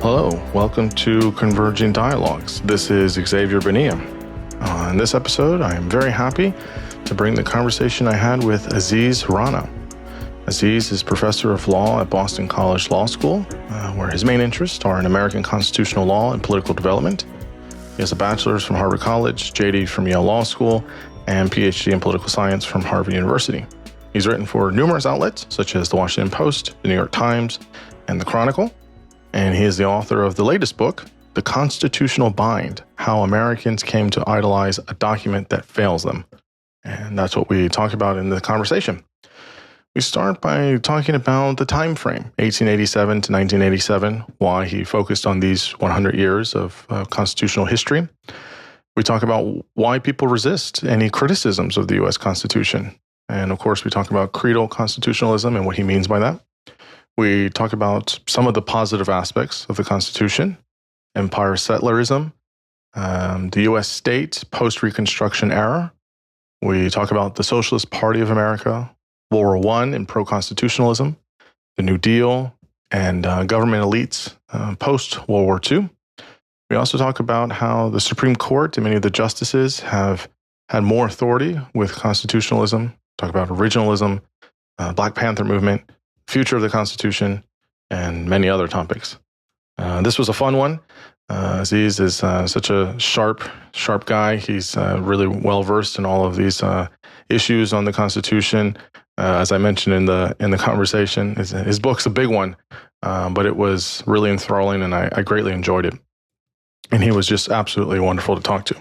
Hello, welcome to Converging Dialogues. This is Xavier Bonilla. In this episode, I am very happy to bring the conversation I had with Aziz Rana. Aziz is professor of law at Boston College Law School, where his main interests are in American constitutional law and political development. He has a bachelor's from Harvard College, JD from Yale Law School, and PhD in political science from Harvard University. He's written for numerous outlets, such as the Washington Post, the New York Times, and the Chronicle. And he is the author of the latest book, The Constitutional Bind: How Americans Came to Idolize a Document That Fails Them. And that's what we talk about in the conversation. We start by talking about the time frame, 1887 to 1987, why he focused on these 100 years of constitutional history. We talk about why people resist any criticisms of the U.S. Constitution. And of course, we talk about creedal constitutionalism and what he means by that. We talk about some of the positive aspects of the Constitution, empire settlerism, the U.S. state post-reconstruction era. We talk about the Socialist Party of America, World War I and pro-constitutionalism, the New Deal, and government elites post-World War II. We also talk about how the Supreme Court and many of the justices have had more authority with constitutionalism. Talk about originalism, Black Panther movement, future of the Constitution, and many other topics. This was a fun one. Aziz is such a sharp guy. He's really well-versed in all of these issues on the Constitution. As I mentioned in the conversation, his book's a big one, but it was really enthralling, and I greatly enjoyed it. And he was just absolutely wonderful to talk to.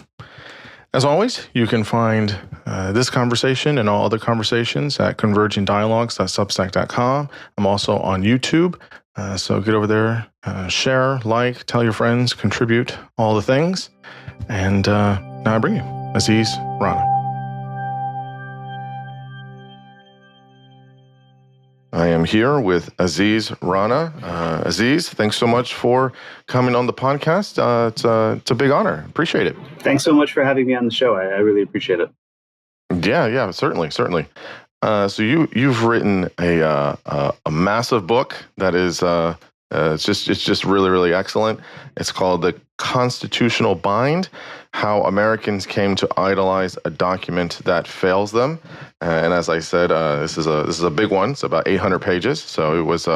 As always, you can find this conversation and all other conversations at convergingdialogues.substack.com. I'm also on YouTube, so get over there, share, like, tell your friends, contribute, all the things. And now I bring you Aziz Rana. I am here with Aziz Rana. Aziz, thanks so much for coming on the podcast. It's a big honor. Appreciate it. Thanks so much for having me on the show. I really appreciate it. Yeah, certainly. So you've written a massive book that is it's just really excellent. It's called The Constitutional Bind: How Americans Came to Idolize a Document That Fails Them. And as I said, this is a big one. It's about 800 pages. So it was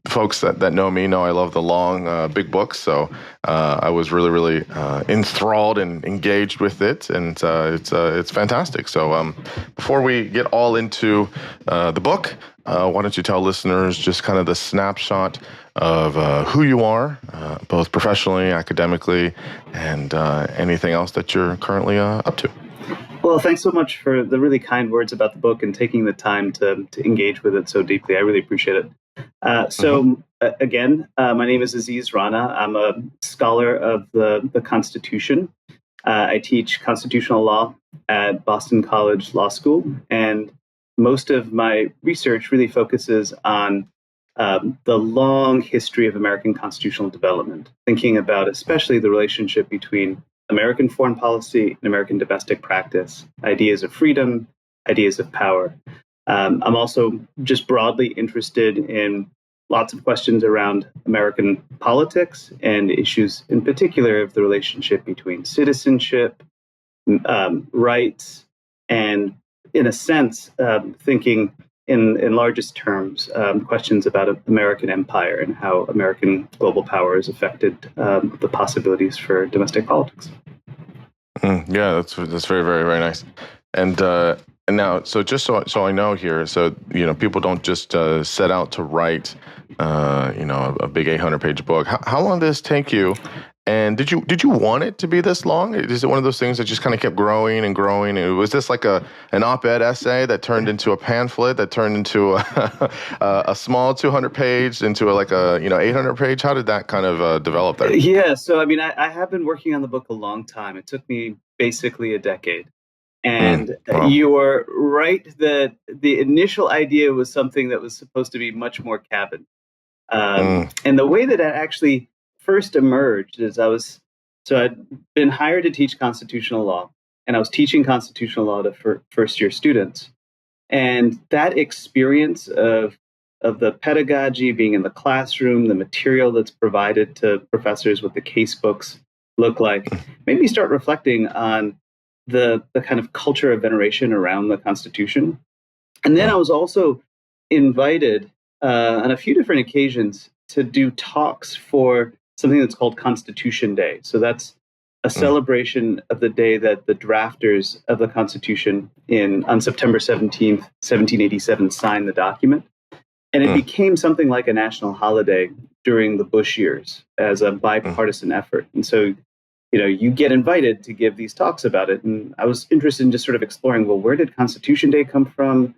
folks that know me know I love the long, big books. So I was really enthralled and engaged with it, and it's fantastic. So before we get all into the book, why don't you tell listeners just kind of the snapshot of who you are, both professionally, academically, and anything else that you're currently up to. Well, thanks so much for the really kind words about the book and taking the time to engage with it so deeply. I really appreciate it. Again, my name is Aziz Rana. I'm a scholar of the Constitution. I teach constitutional law at Boston College Law School, and most of my research really focuses on the long history of American constitutional development, thinking about especially the relationship between American foreign policy and American domestic practice, ideas of freedom, ideas of power. I'm also just broadly interested in lots of questions around American politics and issues in particular of the relationship between citizenship, rights, and in a sense, thinking in largest terms, questions about American empire and how American global power has affected the possibilities for domestic politics. Yeah, that's very nice. And now, so just so I know here, so people don't just set out to write, a big 800-page book. How long did this take you? And did you want it to be this long? Is it one of those things that just kind of kept growing and growing? And was this like an op-ed essay that turned into a pamphlet that turned into a small 200-page into a 800-page? How did that kind of develop there? Yeah, so I have been working on the book a long time. It took me basically a decade. And wow. You are right that the initial idea was something that was supposed to be much more cabin. And the way that it actually first emerged is I'd been hired to teach constitutional law, and I was teaching constitutional law to first-year students. And that experience of of the pedagogy being in the classroom, the material that's provided to professors, what the case books look like, made me start reflecting on the kind of culture of veneration around the Constitution. And then I was also invited on a few different occasions to do talks for something that's called Constitution Day. So that's a celebration of the day that the drafters of the Constitution on September 17th, 1787, signed the document. And it became something like a national holiday during the Bush years as a bipartisan effort. And so, you get invited to give these talks about it. And I was interested in just sort of exploring, well, where did Constitution Day come from?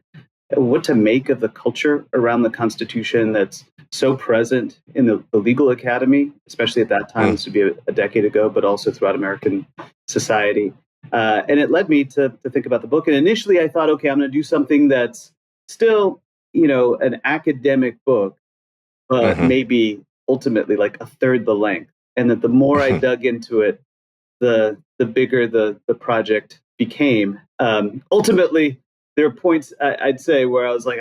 What to make of the culture around the Constitution that's so present in the legal academy, especially at that time. This would be a decade ago, but also throughout American society. And it led me to think about the book. And initially I thought, okay, I'm going to do something that's still, an academic book, but maybe ultimately like a third the length. And that the more I dug into it, the bigger the project became. Ultimately, there are points I'd say where I was like,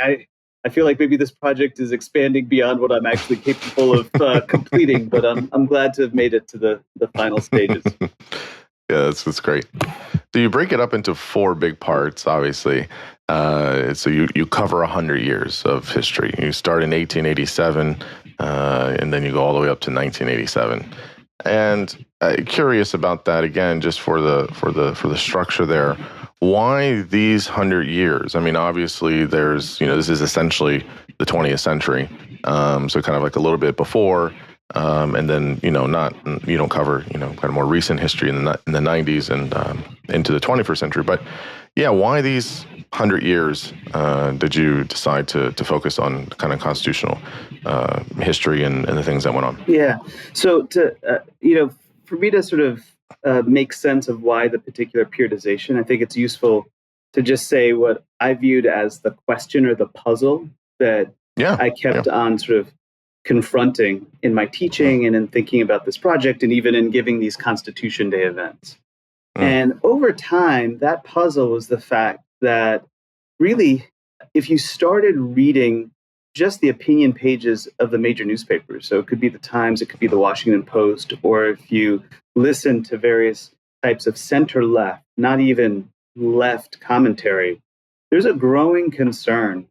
I feel like maybe this project is expanding beyond what I'm actually capable of completing, but I'm glad to have made it to the final stages. Yeah, that's great. So you break it up into four big parts, obviously. So you cover 100 years of history. You start in 1887, and then you go all the way up to 1987. And curious about that again, just for the structure there. Why these 100 years? I mean, obviously, there's this is essentially the 20th century, so kind of like a little bit before, and then you don't cover kind of more recent history in the 90s and into the 21st century. But yeah, why these 100 years did you decide to focus on kind of constitutional history and the things that went on? Yeah, so for me to sort of make sense of why the particular periodization, I think it's useful to just say what I viewed as the question or the puzzle that I kept on sort of confronting in my teaching and in thinking about this project and even in giving these Constitution Day events. And over time, that puzzle was the fact that really, if you started reading just the opinion pages of the major newspapers, so it could be the Times, it could be the Washington Post, or if you listen to various types of center-left, not even left commentary, there's a growing concern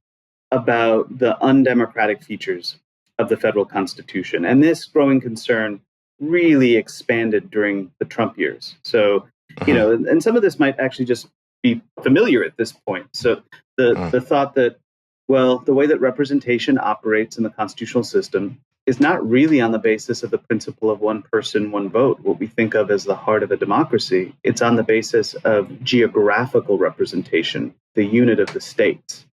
about the undemocratic features of the federal Constitution. And this growing concern really expanded during the Trump years. So, and some of this might actually just be familiar at this point. So the thought that, well, the way that representation operates in the constitutional system is not really on the basis of the principle of one person, one vote, what we think of as the heart of a democracy. It's on the basis of geographical representation, the unit of the states.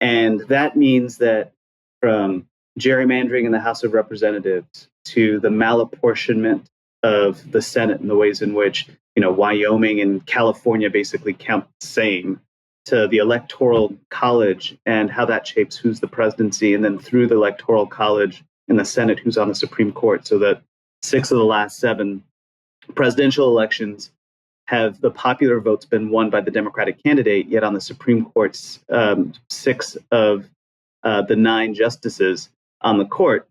And that means that from gerrymandering in the House of Representatives to the malapportionment of the Senate and the ways in which, Wyoming and California basically count the same, to the Electoral College and how that shapes who's the presidency, and then through the Electoral College and the Senate, who's on the Supreme Court, so that 6 of the last 7 presidential elections have the popular votes been won by the Democratic candidate, yet on the Supreme Court's 6 of the 9 justices on the court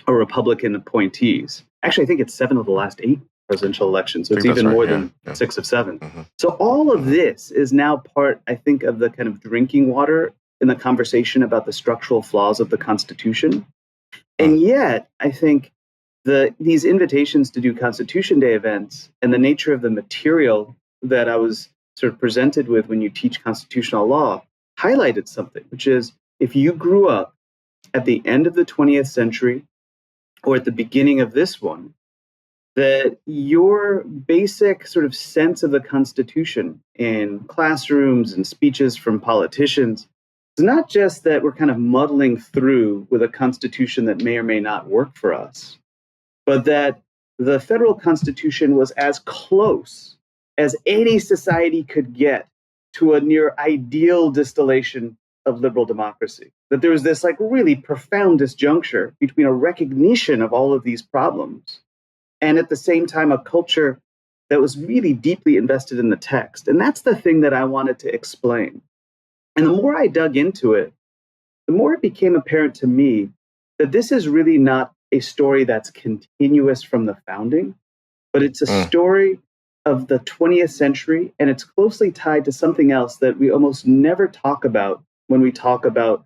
are Republican appointees. Actually, I think it's 7 of the last 8 presidential elections, so it's even more than 6 of 7. So all of this is now part, I think, of the kind of drinking water in the conversation about the structural flaws of the Constitution. And yet, I think these invitations to do Constitution Day events and the nature of the material that I was sort of presented with when you teach constitutional law highlighted something, which is if you grew up at the end of the 20th century or at the beginning of this one, that your basic sort of sense of the Constitution in classrooms and speeches from politicians is not just that we're kind of muddling through with a Constitution that may or may not work for us, but that the federal Constitution was as close as any society could get to a near ideal distillation of liberal democracy. That there was this like really profound disjuncture between a recognition of all of these problems and at the same time a culture that was really deeply invested in the text. And that's the thing that I wanted to explain. And the more I dug into it, the more it became apparent to me that this is really not a story that's continuous from the founding, but it's a story of the 20th century, and it's closely tied to something else that we almost never talk about when we talk about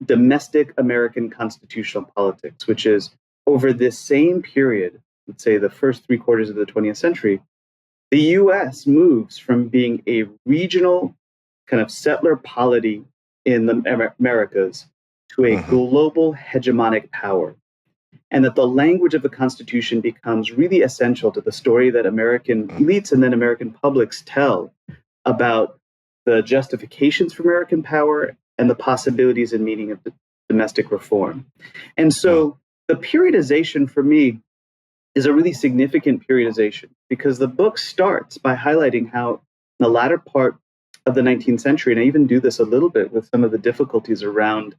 domestic American constitutional politics, which is over this same period, let's say the first 3/4 of the 20th century, the US moves from being a regional kind of settler polity in the Americas to a global hegemonic power. And that the language of the Constitution becomes really essential to the story that American elites and then American publics tell about the justifications for American power and the possibilities and meaning of the domestic reform. And so the periodization for me is a really significant periodization because the book starts by highlighting how in the latter part of the 19th century, and I even do this a little bit with some of the difficulties around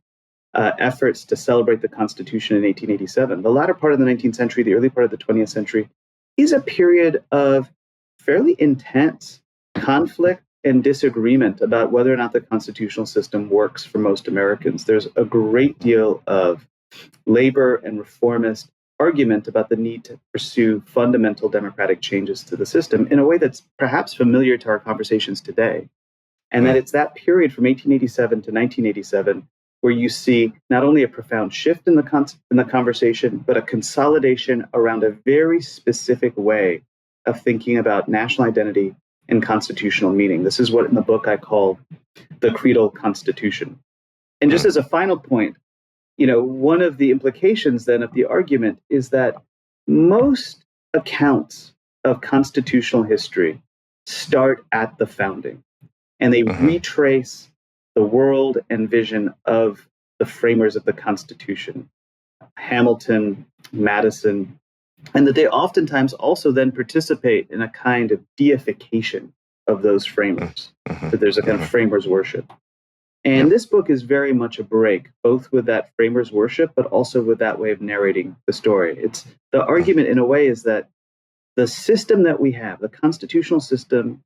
efforts to celebrate the Constitution in 1887. The latter part of the 19th century, the early part of the 20th century, is a period of fairly intense conflict and disagreement about whether or not the constitutional system works for most Americans. There's a great deal of labor and reformist argument about the need to pursue fundamental democratic changes to the system in a way that's perhaps familiar to our conversations today. And that it's that period from 1887 to 1987 where you see not only a profound shift in the conversation, but a consolidation around a very specific way of thinking about national identity and constitutional meaning. This is what in the book I call the creedal constitution. And just as a final point, one of the implications then of the argument is that most accounts of constitutional history start at the founding, and they retrace the world and vision of the framers of the Constitution, Hamilton, Madison, and that they oftentimes also then participate in a kind of deification of those framers, that there's a kind of framers worship. And this book is very much a break, both with that framers worship, but also with that way of narrating the story. It's the argument in a way is that the system that we have, the constitutional system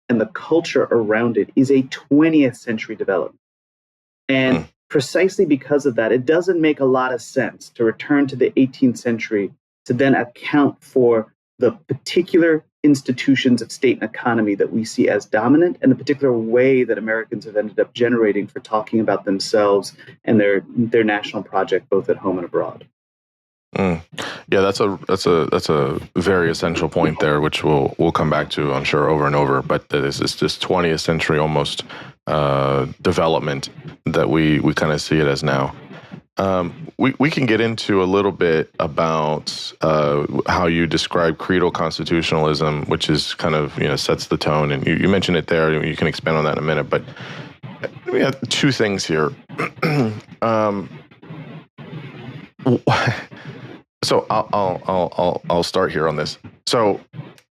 and the culture around it is a 20th century development. And precisely because of that, it doesn't make a lot of sense to return to the 18th century to then account for the particular institutions of state and economy that we see as dominant and the particular way that Americans have ended up generating for talking about themselves and their national project, both at home and abroad. Yeah, that's a very essential point there, which we'll come back to, I'm sure, over and over. But there's this 20th century almost development that we kind of see it as now. We can get into a little bit about how you describe creedal constitutionalism, which is kind of sets the tone, and you mentioned it there. You can expand on that in a minute. But we have two things here. So I'll start here on this. So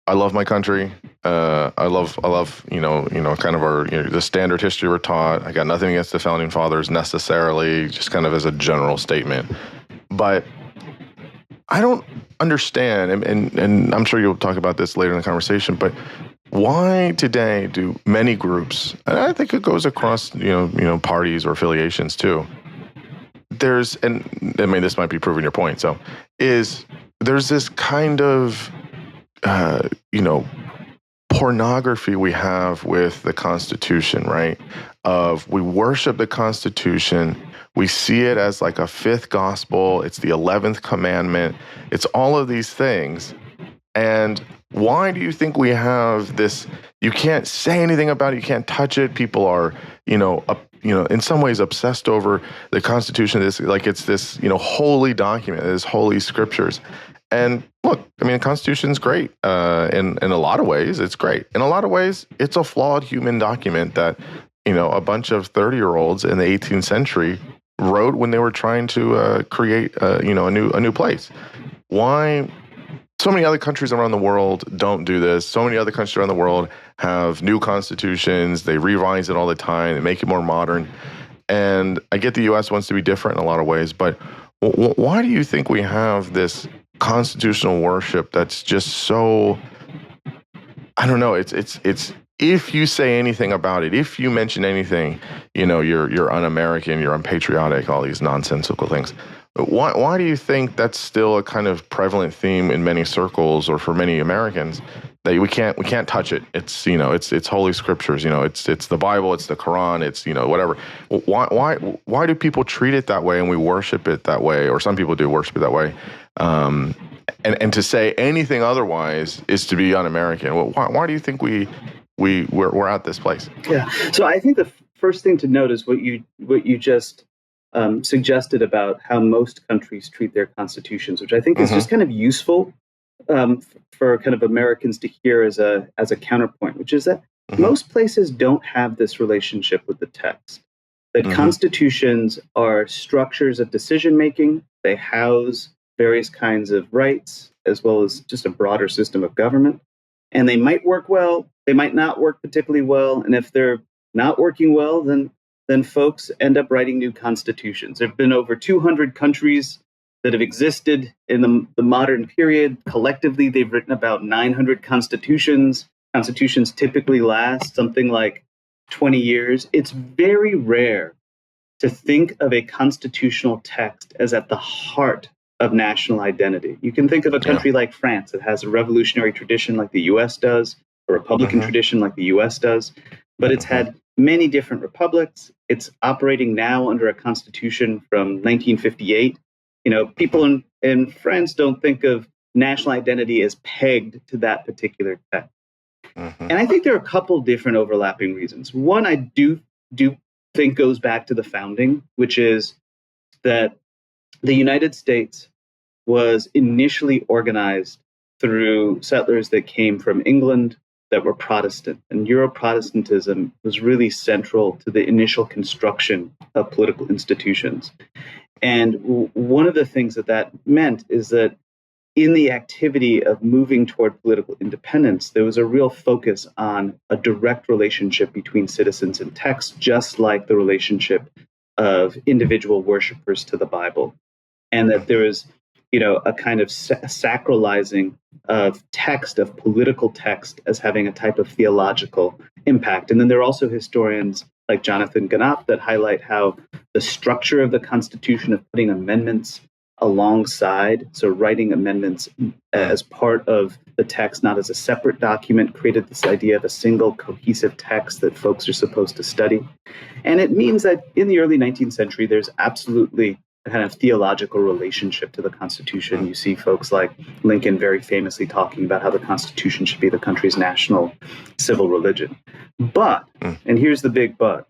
I love my country. I love kind of our the standard history we're taught. I got nothing against the founding fathers necessarily, just kind of as a general statement. But I don't understand, and I'm sure you'll talk about this later in the conversation. But why today do many groups, and I think it goes across parties or affiliations too. This might be proving your point. So, there's this kind of, pornography we have with the Constitution, right? We worship the Constitution. We see it as like a fifth gospel. It's the 11th commandment. It's all of these things. And why do you think we have this? You can't say anything about it. You can't touch it. People are, in some ways obsessed over the Constitution. It's this, holy document, this holy scriptures. And look, the Constitution's great. In a lot of ways, it's great. In a lot of ways, it's a flawed human document that, a bunch of 30-year-olds in the 18th century wrote when they were trying to create, a new place. Why? So many other countries around the world don't do this. So many other countries around the world have new constitutions. They revise it all the time. They make it more modern. And I get the U.S. wants to be different in a lot of ways, but why do you think we have this constitutional worship that's just so, I don't know, it's if you say anything about it, if you mention anything, you're un-American, you're unpatriotic, all these nonsensical things. Why do you think that's still a kind of prevalent theme in many circles or for many Americans, that we can't touch it? It's holy scriptures, it's the Bible, it's the Quran, it's whatever. Why do people treat it that way and we worship it that way, or some people do worship it that way? And to say anything otherwise is to be un-American. Well, why do you think we're at this place? Yeah. So I think the first thing to note is what you just suggested about how most countries treat their constitutions, which I think is just kind of useful for kind of Americans to hear as a counterpoint, which is that most places don't have this relationship with the text. That constitutions are structures of decision making. They house various kinds of rights, as well as just a broader system of government. And they might work well, they might not work particularly well. And if they're not working well, then folks end up writing new constitutions. There have been over 200 countries that have existed in the modern period. Collectively, they've written about 900 constitutions. Constitutions typically last something like 20 years. It's very rare to think of a constitutional text as at the heart of national identity. You can think of a country like France that has a revolutionary tradition like the US does, a republican tradition like the US does, but it's had many different republics. It's operating now under a constitution from 1958. People in France don't think of national identity as pegged to that particular text. And I think there are a couple different overlapping reasons. One, I do think goes back to the founding, which is that the United States was initially organized through settlers that came from England that were Protestant. And Euro-Protestantism was really central to the initial construction of political institutions. And one of the things that meant is that in the activity of moving toward political independence, there was a real focus on a direct relationship between citizens and text, just like the relationship of individual worshipers to the Bible. And that there was a kind of sacralizing of text, of political text, as having a type of theological impact. And then there are also historians like Jonathan Ganop that highlight how the structure of the Constitution of putting amendments alongside, so writing amendments as part of the text, not as a separate document, created this idea of a single cohesive text that folks are supposed to study. And it means that in the early 19th century, there's absolutely a kind of theological relationship to the Constitution. You see folks like Lincoln very famously talking about how the Constitution should be the country's national civil religion. But, and here's the big but,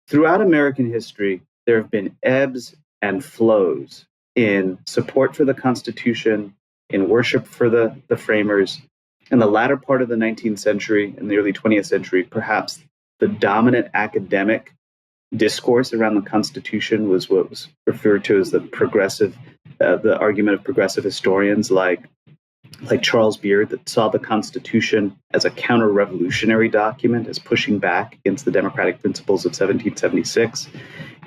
throughout American history, there have been ebbs and flows in support for the Constitution, in worship for the framers. In the latter part of the 19th century and the early 20th century, perhaps the dominant academic discourse around the Constitution was what was referred to as the argument of progressive historians like Charles Beard, that saw the Constitution as a counter-revolutionary document, as pushing back against the democratic principles of 1776,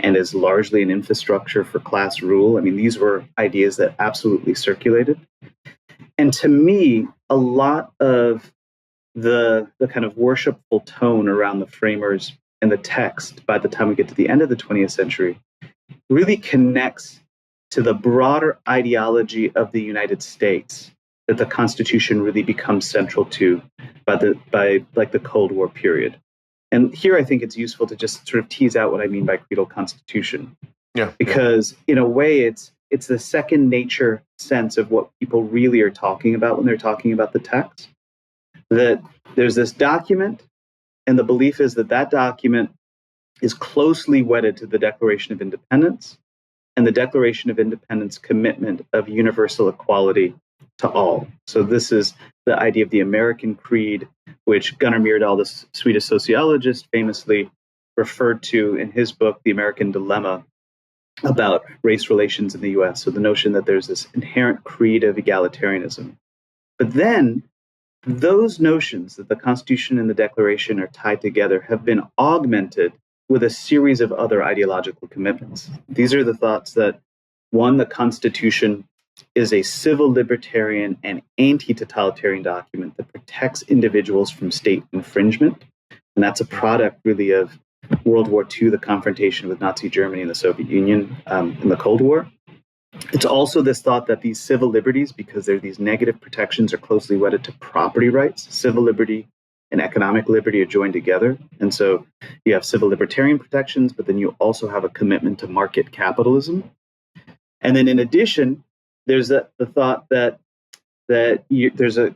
and as largely an infrastructure for class rule. I mean, these were ideas that absolutely circulated. And to me, a lot of the kind of worshipful tone around the framers and the text, by the time we get to the end of the 20th century, really connects to the broader ideology of the United States that the Constitution really becomes central to by the Cold War period. And here I think it's useful to just sort of tease out what I mean by creedal constitution. Yeah. Because in a way, it's the second nature sense of what people really are talking about when they're talking about the text. That there's this document, and the belief is that document is closely wedded to the Declaration of Independence and the Declaration of Independence commitment of universal equality to all. So this is the idea of the American Creed, which Gunnar Myrdal, the Swedish sociologist, famously referred to in his book, The American Dilemma, about race relations in the US. So the notion that there's this inherent creed of egalitarianism. But then those notions that the Constitution and the Declaration are tied together have been augmented with a series of other ideological commitments. These are the thoughts that, one, the Constitution is a civil libertarian and anti-totalitarian document that protects individuals from state infringement. And that's a product really of World War II, the confrontation with Nazi Germany and the Soviet Union in the Cold War. It's also this thought that these civil liberties, because they're these negative protections, are closely wedded to property rights. Civil liberty and economic liberty are joined together. And so you have civil libertarian protections, but then you also have a commitment to market capitalism. And then in addition, there's the thought that there's a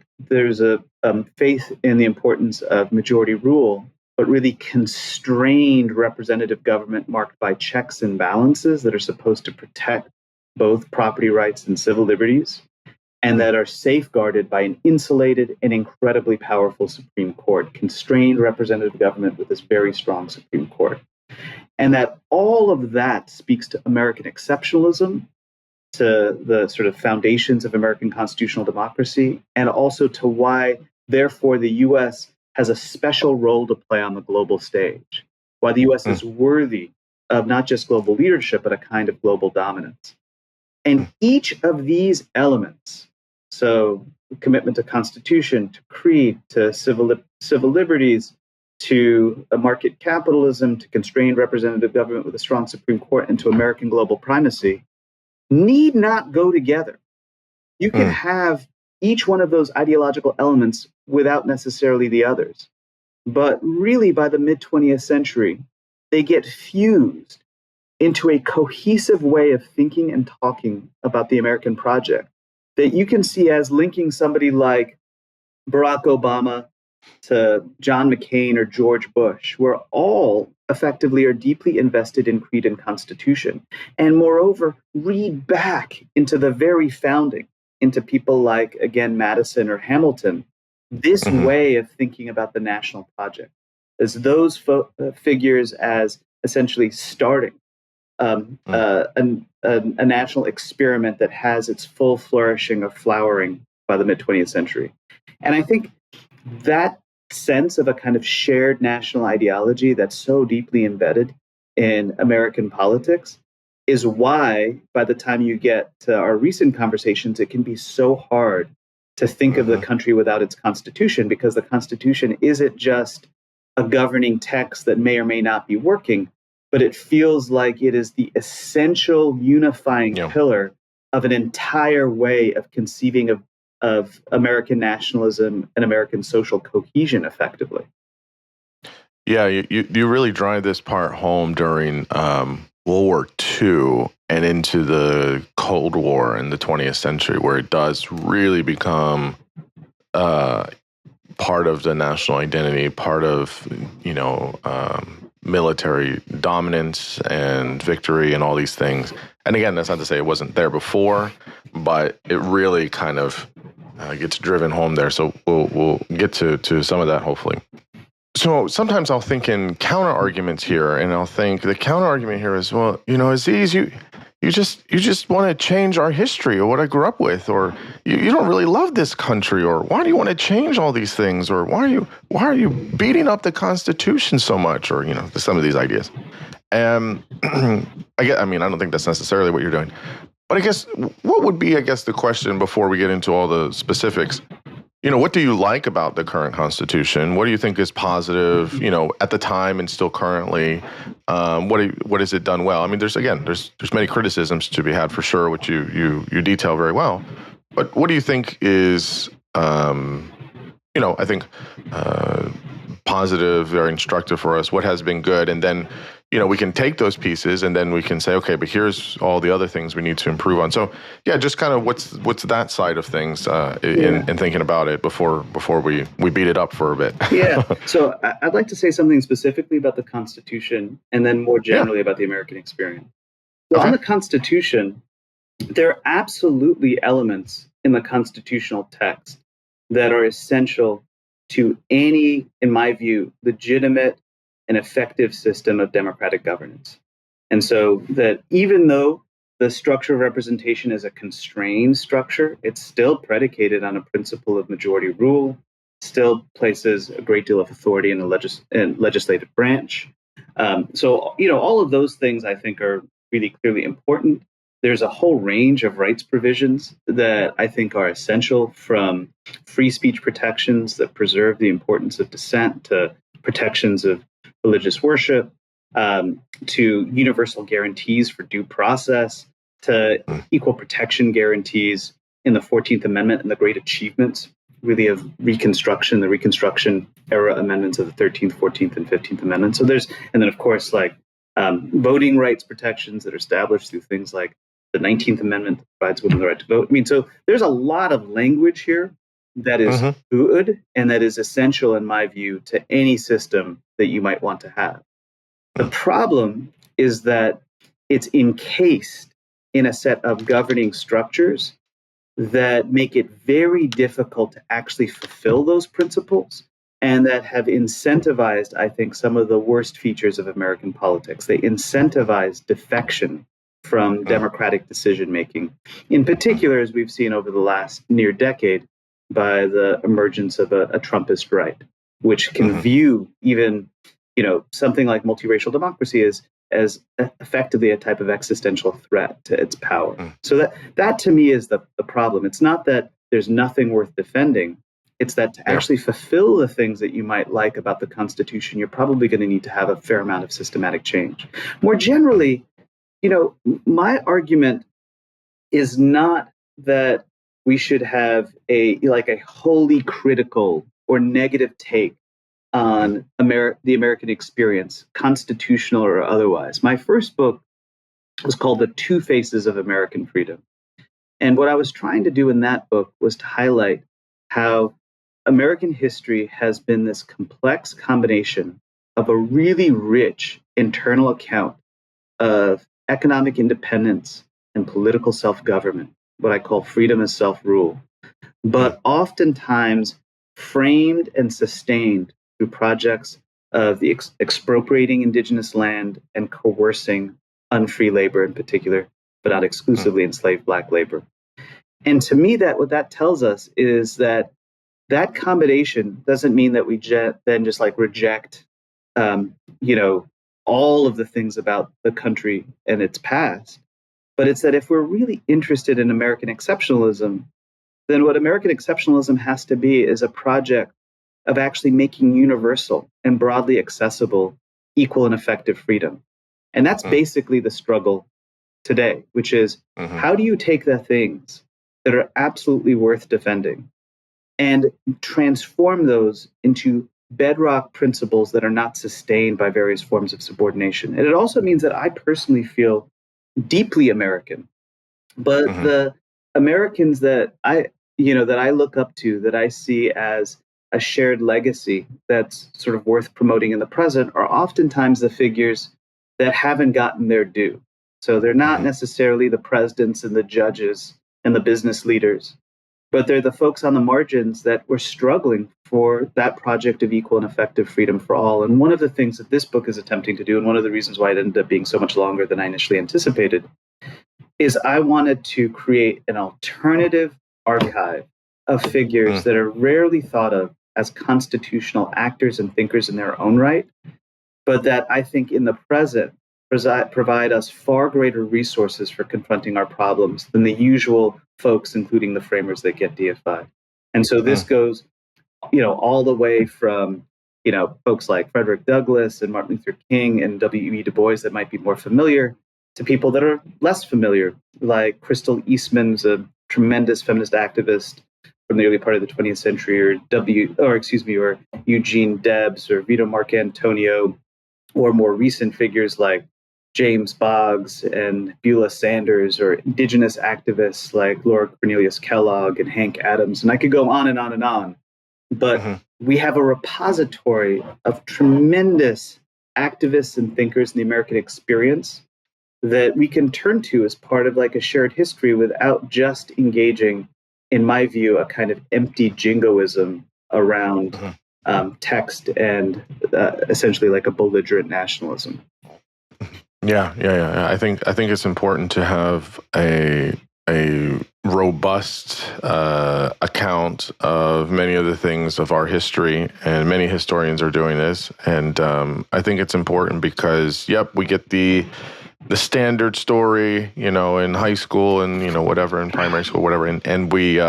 faith in the importance of majority rule, but really constrained representative government marked by checks and balances that are supposed to protect both property rights and civil liberties, and that are safeguarded by an insulated and incredibly powerful Supreme Court, constrained representative government with this very strong Supreme Court. And that all of that speaks to American exceptionalism, to the sort of foundations of American constitutional democracy, and also to why, therefore, the U.S. has a special role to play on the global stage, why the U.S. is worthy of not just global leadership, but a kind of global dominance. And each of these elements, so commitment to Constitution, to creed, to civil liberties, to a market capitalism, to constrained representative government with a strong Supreme Court, and to American global primacy, need not go together. You can have each one of those ideological elements without necessarily the others. But really, by the mid-20th century, they get fused into a cohesive way of thinking and talking about the American project that you can see as linking somebody like Barack Obama to John McCain or George Bush, where all effectively are deeply invested in creed and constitution. And moreover, read back into the very founding, into people like, again, Madison or Hamilton, this way of thinking about the national project, as those figures as essentially starting a national experiment that has its full flourishing or flowering by the mid-20th century. And I think that sense of a kind of shared national ideology that's so deeply embedded in American politics is why, by the time you get to our recent conversations, it can be so hard to think of the country without its Constitution, because the Constitution isn't just a governing text that may or may not be working, but it feels like it is the essential unifying pillar of an entire way of conceiving of American nationalism and American social cohesion effectively. Yeah, you really drive this part home during World War II and into the Cold War in the 20th century, where it does really become part of the national identity, part of, military dominance and victory and all these things. And again, that's not to say it wasn't there before, but it really kind of gets driven home there. So we'll get to some of that, hopefully. So sometimes I'll think in counter arguments here, and I'll think the counter argument here is, well, Aziz, you just want to change our history or what I grew up with, or you don't really love this country, or why do you want to change all these things, or why are you beating up the Constitution so much, or some of these ideas. And I don't think that's necessarily what you're doing, but I guess what would be the question before we get into all the specifics? What do you like about the current Constitution? What do you think is positive, at the time and still currently? What has it done well? I mean, there's many criticisms to be had for sure, which you detail very well. But what do you think is, I think positive, very instructive for us? What has been good? And then, we can take those pieces and then we can say, okay, but here's all the other things we need to improve on. So, yeah, just kind of what's that side of things in thinking about it before we beat it up for a bit. Yeah. So I'd like to say something specifically about the Constitution and then more generally about the American experience. So on the Constitution, there are absolutely elements in the constitutional text that are essential to any, in my view, legitimate and effective system of democratic governance. And so that even though the structure of representation is a constrained structure, it's still predicated on a principle of majority rule, still places a great deal of authority in the legislative branch. So all of those things I think are really clearly important. There's a whole range of rights provisions that I think are essential, from free speech protections that preserve the importance of dissent to protections of religious worship, to universal guarantees for due process, to equal protection guarantees in the 14th Amendment and the great achievements, really, of Reconstruction, the Reconstruction era amendments of the 13th, 14th, and 15th Amendments. So and then of course, like voting rights protections that are established through things like the 19th Amendment that provides women the right to vote. I mean, so there's a lot of language here that is good and that is essential, in my view, to any system that you might want to have. The problem is that it's encased in a set of governing structures that make it very difficult to actually fulfill those principles, and that have incentivized, I think, some of the worst features of American politics. They incentivize defection from democratic decision-making, in particular, as we've seen over the last near decade, by the emergence of a Trumpist right, which can view even, something like multiracial democracy as effectively a type of existential threat to its power. So that to me is the problem. It's not that there's nothing worth defending. It's that to actually fulfill the things that you might like about the Constitution, you're probably going to need to have a fair amount of systematic change. More generally, my argument is not that we should have a wholly critical or negative take on the American experience, constitutional or otherwise. My first book was called The Two Faces of American Freedom. And what I was trying to do in that book was to highlight how American history has been this complex combination of a really rich internal account of economic independence and political self-government, what I call freedom as self-rule, but oftentimes framed and sustained through projects of the expropriating indigenous land and coercing unfree labor in particular, but not exclusively enslaved Black labor. And to me, what that tells us is that combination doesn't mean that we then just reject, all of the things about the country and its past. But it's that if we're really interested in American exceptionalism, then what American exceptionalism has to be is a project of actually making universal and broadly accessible equal and effective freedom. And that's basically the struggle today, which is how do you take the things that are absolutely worth defending and transform those into bedrock principles that are not sustained by various forms of subordination. And it also means that I personally feel deeply American, but the Americans that I look up to, that I see as a shared legacy that's sort of worth promoting in the present, are oftentimes the figures that haven't gotten their due. So they're not necessarily the presidents and the judges and the business leaders, but they're the folks on the margins that were struggling for that project of equal and effective freedom for all. And one of the things that this book is attempting to do, and one of the reasons why it ended up being so much longer than I initially anticipated, is I wanted to create an alternative archive of figures that are rarely thought of as constitutional actors and thinkers in their own right, but that I think in the present provide us far greater resources for confronting our problems than the usual folks, including the framers that get deified. And so this goes, all the way from, folks like Frederick Douglass and Martin Luther King and W.E. Du Bois that might be more familiar, to people that are less familiar, like Crystal Eastman's a tremendous feminist activist from the early part of the 20th century, or Eugene Debs or Vito Marcantonio, or more recent figures like James Boggs and Beulah Sanders, or indigenous activists like Laura Cornelius Kellogg and Hank Adams. And I could go on and on and on. But we have a repository of tremendous activists and thinkers in the American experience that we can turn to as part of a shared history without just engaging, in my view, a kind of empty jingoism around text and essentially a belligerent nationalism. Yeah. I think it's important to have a robust account of many of the things of our history, and many historians are doing this. And I think it's important because, we get the standard story, in high school and whatever, in primary school, whatever, and we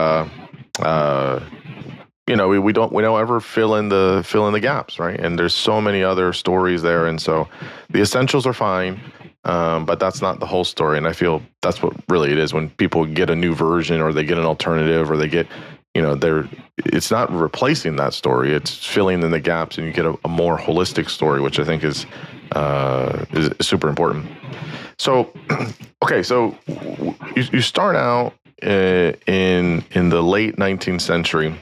we don't ever fill in the gaps, right? And there's so many other stories there, and so the essentials are fine, but that's not the whole story. And I feel that's what really it is when people get a new version or they get an alternative or they get, it's not replacing that story; it's filling in the gaps, and you get a more holistic story, which I think is super important. So, okay, so you start out in the late 19th century,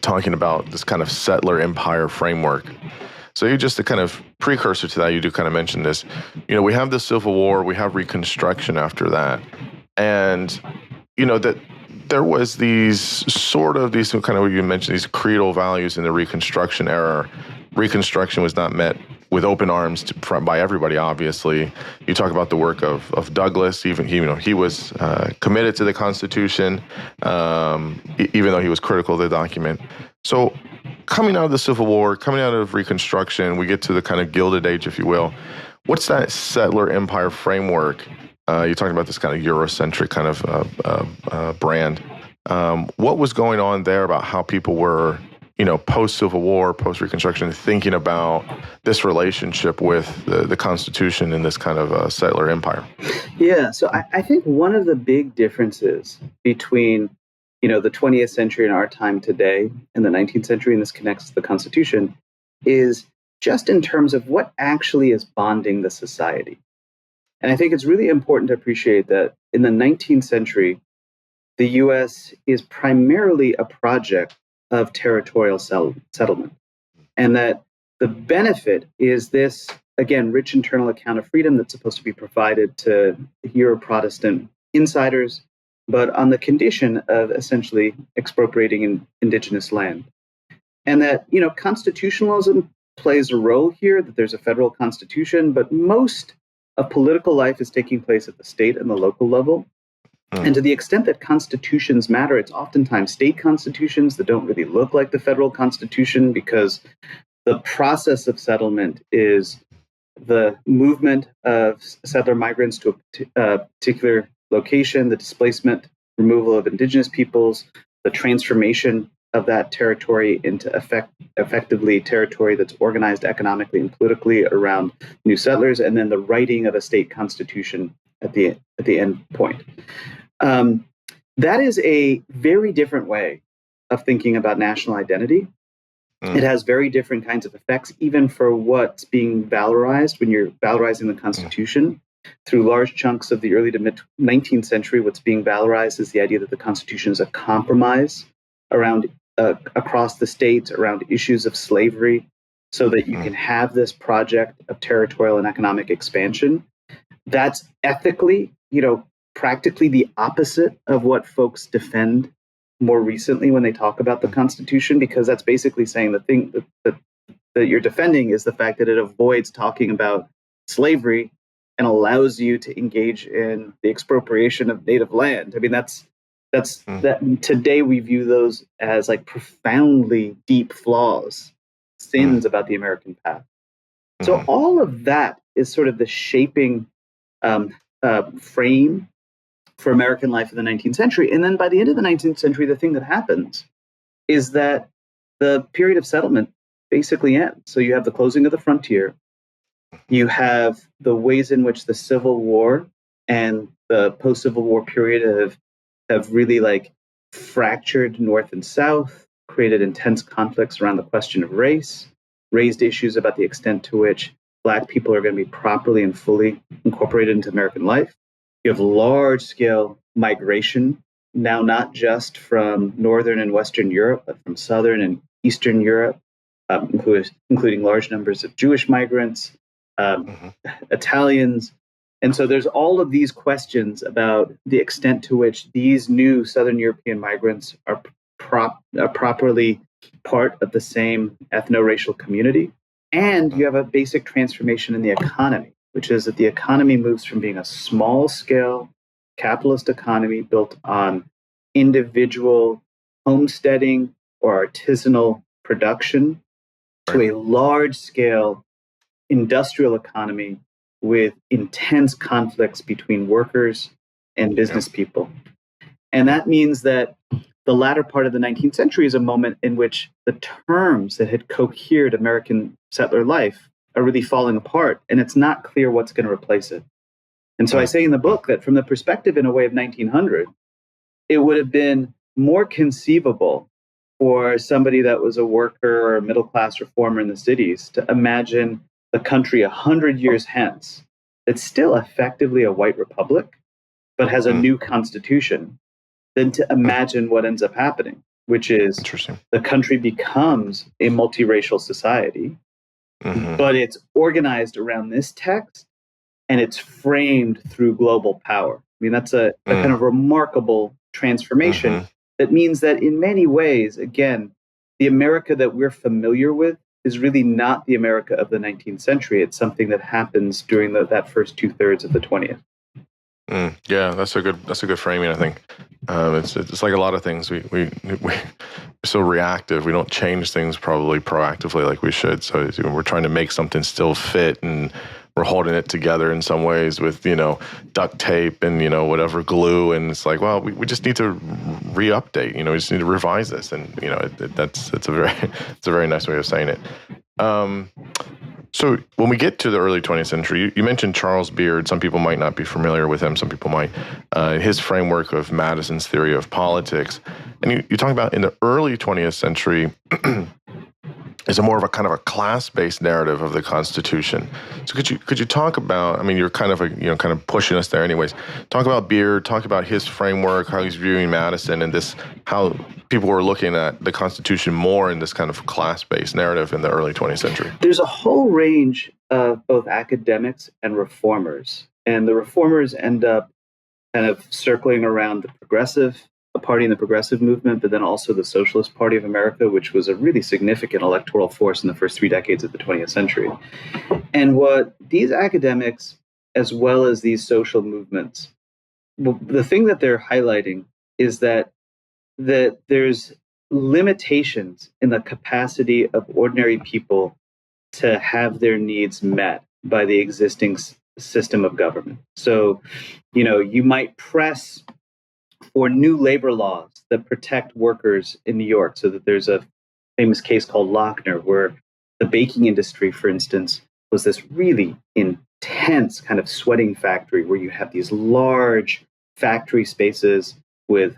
talking about this kind of settler empire framework. So you just a kind of precursor to that, you do kind of mention this. We have the Civil War, we have Reconstruction after that, and that there was these kind of what you mentioned, these creedal values in the Reconstruction era. Reconstruction was not met with open arms by everybody. Obviously, you talk about the work of Douglass. Even he was committed to the Constitution, even though he was critical of the document. So, coming out of the Civil War, coming out of Reconstruction, we get to the kind of Gilded Age, if you will. What's that settler empire framework? You're talking about this kind of Eurocentric kind of brand. What was going on there about how people were, post-Civil War, post-Reconstruction, thinking about this relationship with the Constitution and this kind of settler empire? Yeah, so I think one of the big differences between, the 20th century and our time today and the 19th century, and this connects to the Constitution, is just in terms of what actually is bonding the society. And I think it's really important to appreciate that in the 19th century, the US is primarily a project of territorial settlement. And that the benefit is this, again, rich internal account of freedom that's supposed to be provided to Euro Protestant insiders, but on the condition of essentially expropriating indigenous land. And that, constitutionalism plays a role here, that there's a federal constitution, but most of political life is taking place at the state and the local level. And to the extent that constitutions matter, it's oftentimes state constitutions that don't really look like the federal constitution, because the process of settlement is the movement of settler migrants to a particular location, the displacement, removal of indigenous peoples, the transformation of that territory into effectively territory that's organized economically and politically around new settlers, and then the writing of a state constitution at the end point. That is a very different way of thinking about national identity. It has very different kinds of effects, even for what's being valorized when you're valorizing the Constitution. Through large chunks of the early to mid 19th century, what's being valorized is the idea that the Constitution is a compromise around across the states around issues of slavery, so that you can have this project of territorial and economic expansion. That's ethically, practically the opposite of what folks defend more recently when they talk about the Constitution, because that's basically saying the thing that you're defending is the fact that it avoids talking about slavery and allows you to engage in the expropriation of native land. I mean, that's that today we view those as like profoundly deep flaws, sins about the American path. So all of that is sort of the shaping frame for American life in the 19th century. And then by the end of the 19th century, the thing that happens is that the period of settlement basically ends. So you have the closing of the frontier. You have the ways in which the Civil War and the post-Civil War period have really like fractured North and South, created intense conflicts around the question of race, raised issues about the extent to which Black people are going to be properly and fully incorporated into American life. You have large-scale migration, now not just from Northern and Western Europe, but from Southern and Eastern Europe, including large numbers of Jewish migrants, Italians. And so there's all of these questions about the extent to which these new Southern European migrants are properly part of the same ethno-racial community. And you have a basic transformation in the economy, which is that the economy moves from being a small-scale capitalist economy built on individual homesteading or artisanal production to a large-scale industrial economy with intense conflicts between workers and business people. And that means that the latter part of the 19th century is a moment in which the terms that had cohered American settler life are really falling apart, and it's not clear what's going to replace it. And so I say in the book that from the perspective, in a way, of 1900, it would have been more conceivable for somebody that was a worker or a middle-class reformer in the cities to imagine the country 100 years hence that's still effectively a white republic, but has a new constitution, than to imagine what ends up happening, which is the country becomes a multiracial society, but it's organized around this text and it's framed through global power. I mean, that's a kind of remarkable transformation that means that in many ways, again, the America that we're familiar with is really not the America of the 19th century. It's something that happens during that first 2/3 of the 20th. Yeah, that's a good framing, I think. It's like a lot of things. We're so reactive. We don't change things probably proactively like we should. So we're trying to make something still fit, and we're holding it together in some ways with, duct tape and, whatever glue. And it's like, well, we just need to re-update, we just need to revise this. And, it's a very nice way of saying it. So when we get to the early 20th century, you mentioned Charles Beard. Some people might not be familiar with him. Some people might. His framework of Madison's theory of politics. And you talk about in the early 20th century is a more of a kind of a class-based narrative of the Constitution. So could you talk about? I mean, you're kind of pushing us there, anyways. Talk about Beard. Talk about his framework, how he's viewing Madison, and how people were looking at the Constitution more in this kind of class-based narrative in the early 20th century. There's a whole range of both academics and reformers, and the reformers end up kind of circling around the Progressive Party and the Progressive movement, but then also the Socialist Party of America, which was a really significant electoral force in the first 3 decades of the 20th century. And what these academics, as well as these social movements, the thing that they're highlighting is that there's limitations in the capacity of ordinary people to have their needs met by the existing system of government. So, you might press for new labor laws that protect workers in New York, so that there's a famous case called Lochner, where the baking industry, for instance, was this really intense kind of sweating factory where you have these large factory spaces with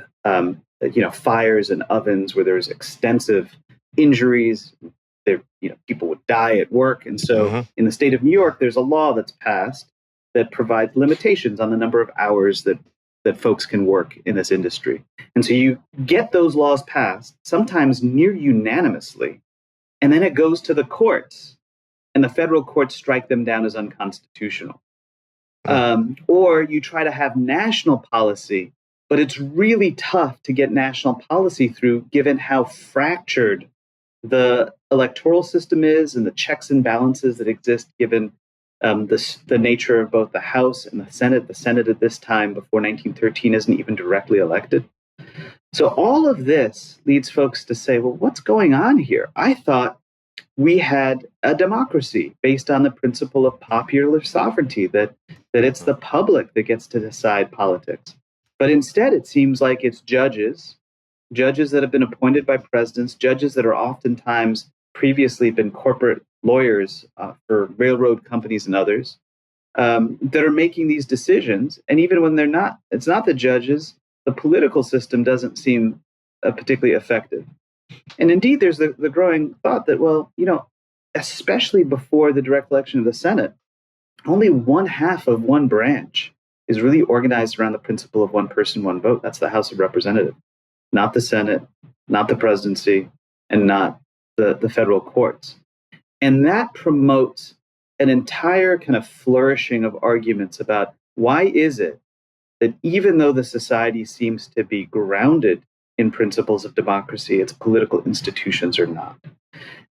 fires and ovens where there's extensive injuries. People would die at work. And so in the state of New York, there's a law that's passed that provides limitations on the number of hours that folks can work in this industry. And so you get those laws passed, sometimes near unanimously, and then it goes to the courts, and the federal courts strike them down as unconstitutional. Or you try to have national policy, but it's really tough to get national policy through, given how fractured the electoral system is and the checks and balances that exist, given the nature of both the House and the Senate. The Senate at this time, before 1913, isn't even directly elected. So all of this leads folks to say, well, what's going on here? I thought we had a democracy based on the principle of popular sovereignty, that it's the public that gets to decide politics. But instead, it seems like it's judges that have been appointed by presidents, judges that are oftentimes previously been corporate lawyers for railroad companies and others, that are making these decisions. And even when it's not the judges, the political system doesn't seem particularly effective. And indeed, there's the growing thought that, well, especially before the direct election of the Senate, only 1/2 of one branch is really organized around the principle of one person, one vote. That's the House of Representatives, not the Senate, not the presidency, and not the federal courts. And that promotes an entire kind of flourishing of arguments about why is it that even though the society seems to be grounded in principles of democracy, its political institutions are not.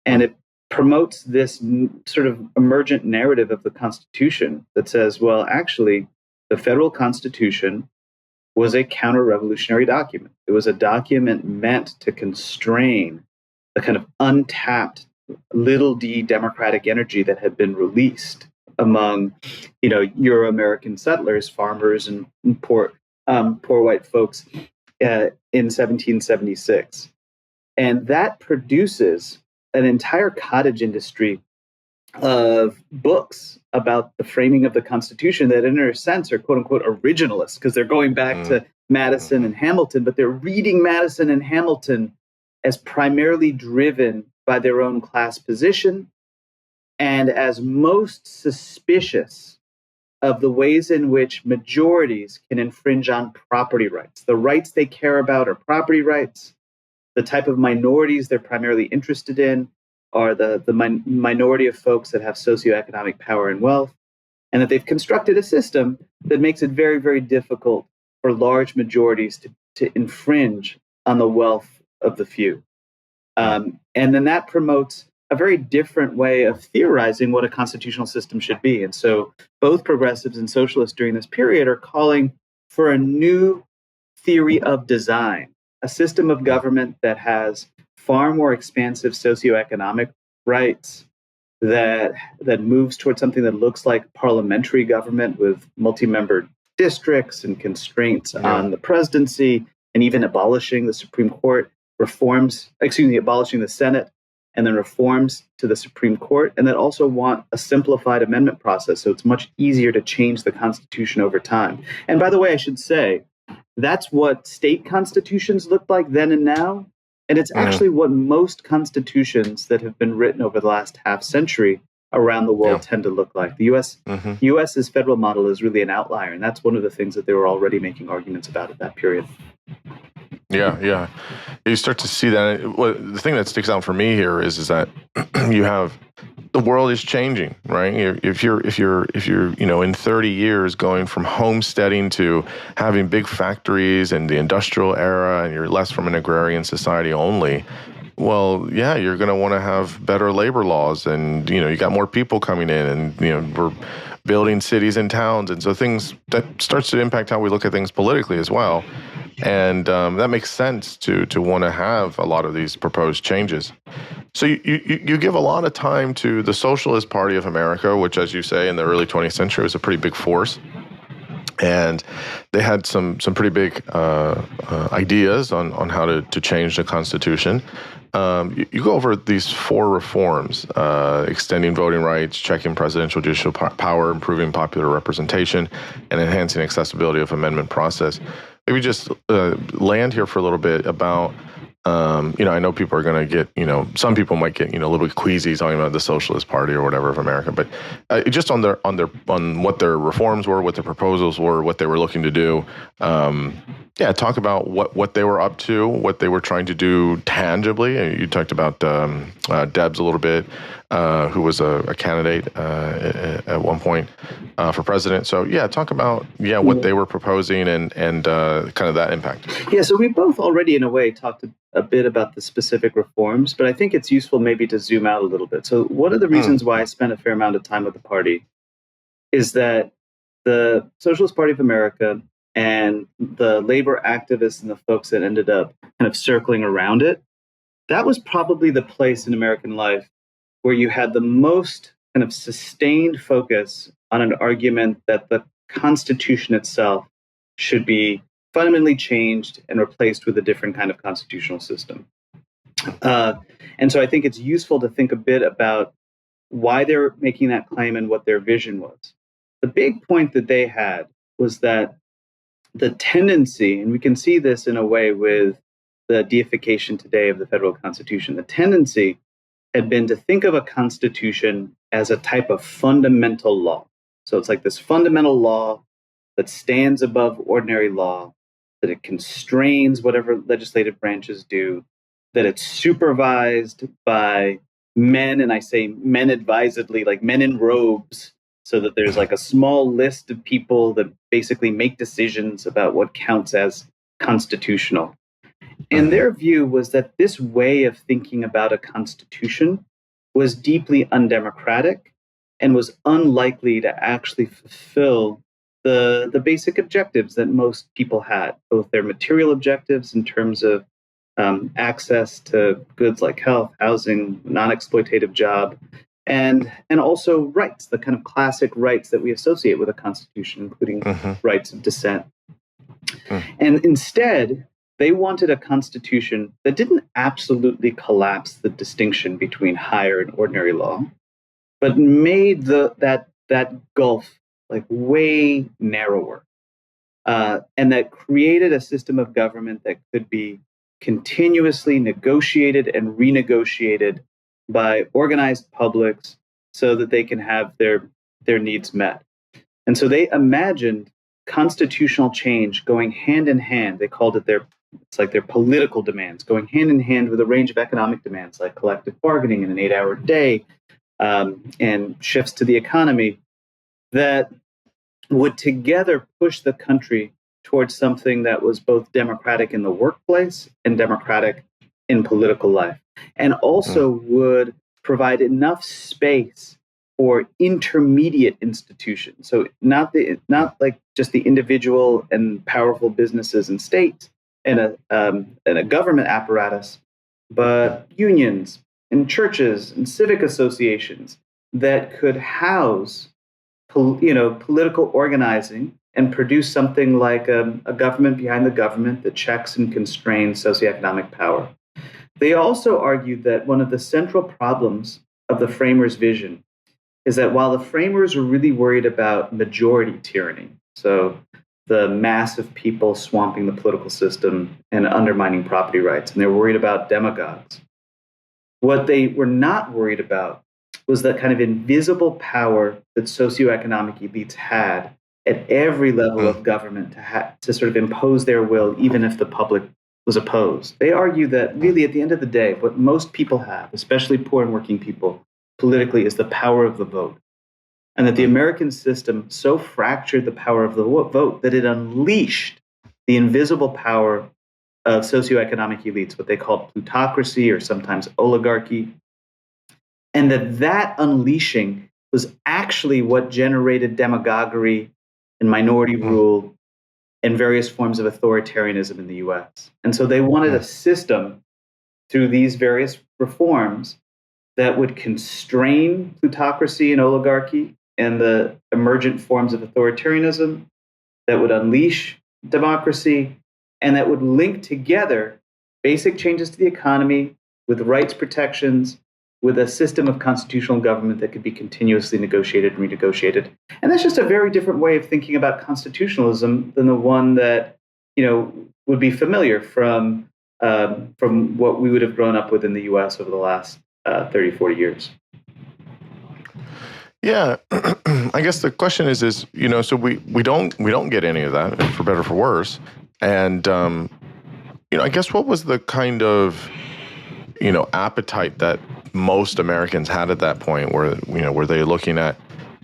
And it promotes this sort of emergent narrative of the Constitution that says, well, actually, the federal Constitution was a counter-revolutionary document. It was a document meant to constrain the kind of untapped little d democratic energy that had been released among, Euro-American settlers, farmers, and poor white folks in 1776. And that produces an entire cottage industry of books about the framing of the Constitution that, in a sense, are quote unquote originalists, because they're going back to Madison and Hamilton, but they're reading Madison and Hamilton as primarily driven by their own class position and as most suspicious of the ways in which majorities can infringe on property rights. The rights they care about are property rights. The type of minorities they're primarily interested in are the minority of folks that have socioeconomic power and wealth, and that they've constructed a system that makes it very, very difficult for large majorities to infringe on the wealth of the few. And then that promotes a very different way of theorizing what a constitutional system should be. And so both progressives and socialists during this period are calling for a new theory of design, a system of government that has far more expansive socioeconomic rights, that moves towards something that looks like parliamentary government with multi-member districts and constraints on the presidency, and even abolishing the Supreme Court, abolishing the Senate, and then reforms to the Supreme Court, and that also want a simplified amendment process, so it's much easier to change the Constitution over time. And by the way, I should say, that's what state constitutions looked like then and now. And it's actually what most constitutions that have been written over the last half century around the world tend to look like. The US's federal model is really an outlier, and that's one of the things that they were already making arguments about at that period. Yeah. You start to see that. The thing that sticks out for me here is that you have the world is changing, right? If you're in 30 years going from homesteading to having big factories and the industrial era, and you're less from an agrarian society only, well, yeah, you're going to want to have better labor laws, and you got more people coming in, and we're building cities and towns, and so things that starts to impact how we look at things politically as well. And that makes sense to want to have a lot of these proposed changes. So you give a lot of time to the Socialist Party of America, which, as you say, in the early 20th century was a pretty big force. And they had some pretty big ideas on how to change the Constitution. You go over these 4 reforms: extending voting rights, checking presidential judicial power, improving popular representation, and enhancing accessibility of amendment process. Maybe just land here for a little bit about, I know people are going to get, some people might get, a little bit queasy talking about the Socialist Party or whatever of America, but just on what their reforms were, what their proposals were, what they were looking to do. Talk about what they were up to, what they were trying to do tangibly. You talked about Debs a little bit, who was a candidate at one point for president. So talk about what they were proposing and kind of that impact. Yeah, so we both already in a way talked a bit about the specific reforms, but I think it's useful maybe to zoom out a little bit. So one of the reasons why I spent a fair amount of time with the party is that the Socialist Party of America and the labor activists and the folks that ended up kind of circling around it, that was probably the place in American life where you had the most kind of sustained focus on an argument that the Constitution itself should be fundamentally changed and replaced with a different kind of constitutional system. And so I think it's useful to think a bit about why they're making that claim and what their vision was. The big point that they had was that the tendency, and we can see this in a way with the deification today of the federal Constitution, the tendency had been to think of a constitution as a type of fundamental law. So it's like this fundamental law that stands above ordinary law, that it constrains whatever legislative branches do, that it's supervised by men, and I say men advisedly, like men in robes, so that there's like a small list of people that basically make decisions about what counts as constitutional. And their view was that this way of thinking about a constitution was deeply undemocratic and was unlikely to actually fulfill the basic objectives that most people had, both their material objectives in terms of access to goods like health, housing, non-exploitative job, and also rights, the kind of classic rights that we associate with a constitution, including rights of dissent. And instead, they wanted a constitution that didn't absolutely collapse the distinction between higher and ordinary law, but made that gulf like way narrower, and that created a system of government that could be continuously negotiated and renegotiated by organized publics so that they can have their needs met. And so they imagined constitutional change going hand in hand. They called it it's like their political demands, going hand in hand with a range of economic demands like collective bargaining and an 8-hour day, and shifts to the economy that would together push the country towards something that was both democratic in the workplace and democratic in political life, and also would provide enough space for intermediate institutions. So not like just the individual and powerful businesses and states and a government apparatus, but unions and churches and civic associations that could house political organizing and produce something like a government behind the government that checks and constrains socioeconomic power. They also argued that one of the central problems of the framers' vision is that while the framers were really worried about majority tyranny, so the mass of people swamping the political system and undermining property rights, and they were worried about demagogues, what they were not worried about was that kind of invisible power that socioeconomic elites had at every level of government to sort of impose their will, even if the public was opposed. They argue that really, at the end of the day, what most people have, especially poor and working people, politically, is the power of the vote. And that the American system so fractured the power of the vote that it unleashed the invisible power of socioeconomic elites, what they called plutocracy or sometimes oligarchy. And that unleashing was actually what generated demagoguery and minority rule and various forms of authoritarianism in the US. And so they wanted a system through these various reforms that would constrain plutocracy and oligarchy and the emergent forms of authoritarianism, that would unleash democracy, and that would link together basic changes to the economy with rights protections, with a system of constitutional government that could be continuously negotiated and renegotiated. And that's just a very different way of thinking about constitutionalism than the one that, would be familiar from what we would have grown up with in the US over the last 30, 40 years. Yeah, I guess the question is, so we don't get any of that, for better or for worse. And, I guess what was the kind of, appetite that most Americans had at that point, where, were they looking at,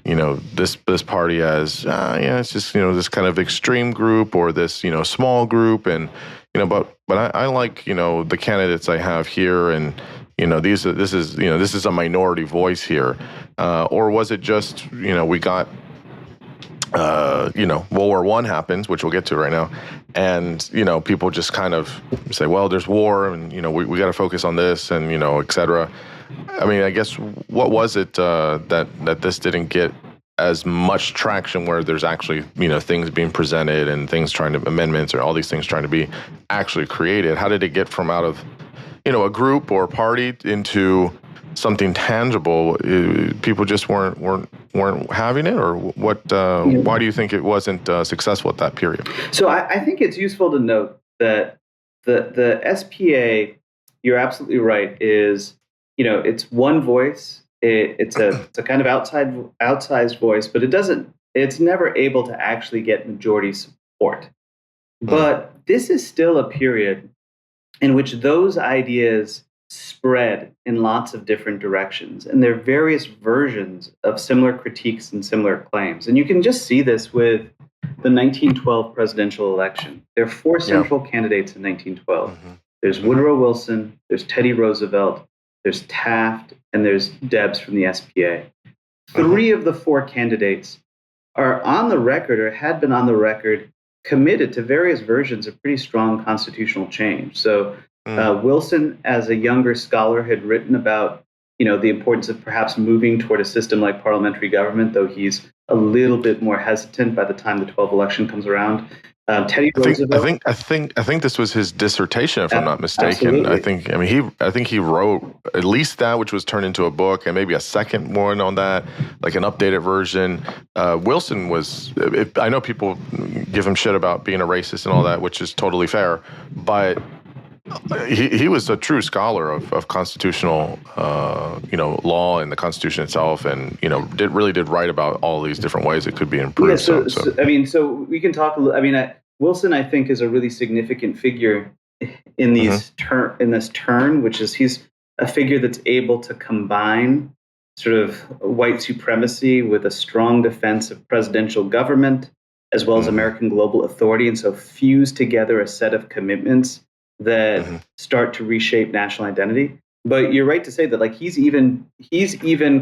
this party as, it's just, this kind of extreme group or this, small group. And, but I like, the candidates I have here, and, this is a minority voice here. Or was it just, we got, World War I happens, which we'll get to right now. And, people just kind of say, well, there's war and, we got to focus on this and, et cetera. I mean, I guess what was it that this didn't get as much traction, where there's actually, things being presented and amendments or all these things trying to be actually created? How did it get from out of, a group or party into something tangible? People just weren't having it, or what? Why do you think it wasn't successful at that period? So I think it's useful to note that the SPA, you're absolutely right, is it's one voice. It's a kind of outsized voice, but it's never able to actually get majority support. But this is still a period in which those ideas spread in lots of different directions, and there are various versions of similar critiques and similar claims. And you can just see this with the 1912 presidential election. There are four central candidates in 1912. There's Woodrow Wilson, there's Teddy Roosevelt, there's Taft, and there's Debs from the SPA. Three of the four candidates are on the record, or had been on the record, committed to various versions of pretty strong constitutional change. So Wilson, as a younger scholar, had written about, the importance of perhaps moving toward a system like parliamentary government, though he's a little bit more hesitant by the time the 12 election comes around. Teddy Roosevelt. I think this was his dissertation, if I'm not mistaken. Absolutely. I think he wrote at least that, which was turned into a book, and maybe a second one on that, like an updated version. Wilson was. I know people give him shit about being a racist and all that, which is totally fair, but he was a true scholar of constitutional, law and the Constitution itself, and really did write about all these different ways it could be improved. So we can talk. Wilson, I think, is a really significant figure in this turn, which is he's a figure that's able to combine sort of white supremacy with a strong defense of presidential government, as well as American global authority, and so fuse together a set of commitments that start to reshape national identity. But you're right to say that, like, he's even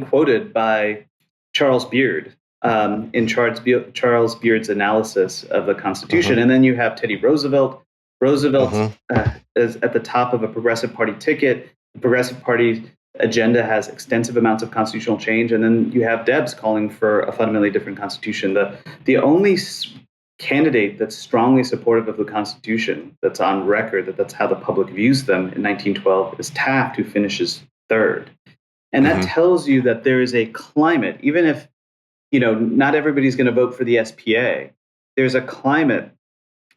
quoted by Charles Beard in Charles Beard's analysis of the Constitution. And then you have Teddy Roosevelt. Roosevelt is at the top of a Progressive Party ticket. The Progressive Party agenda has extensive amounts of constitutional change. And then you have Debs calling for a fundamentally different constitution. The only candidate that's strongly supportive of the Constitution, that's on record, that's how the public views them in 1912, is Taft, who finishes third. And that tells you that there is a climate, even if not everybody's going to vote for the SPA, there's a climate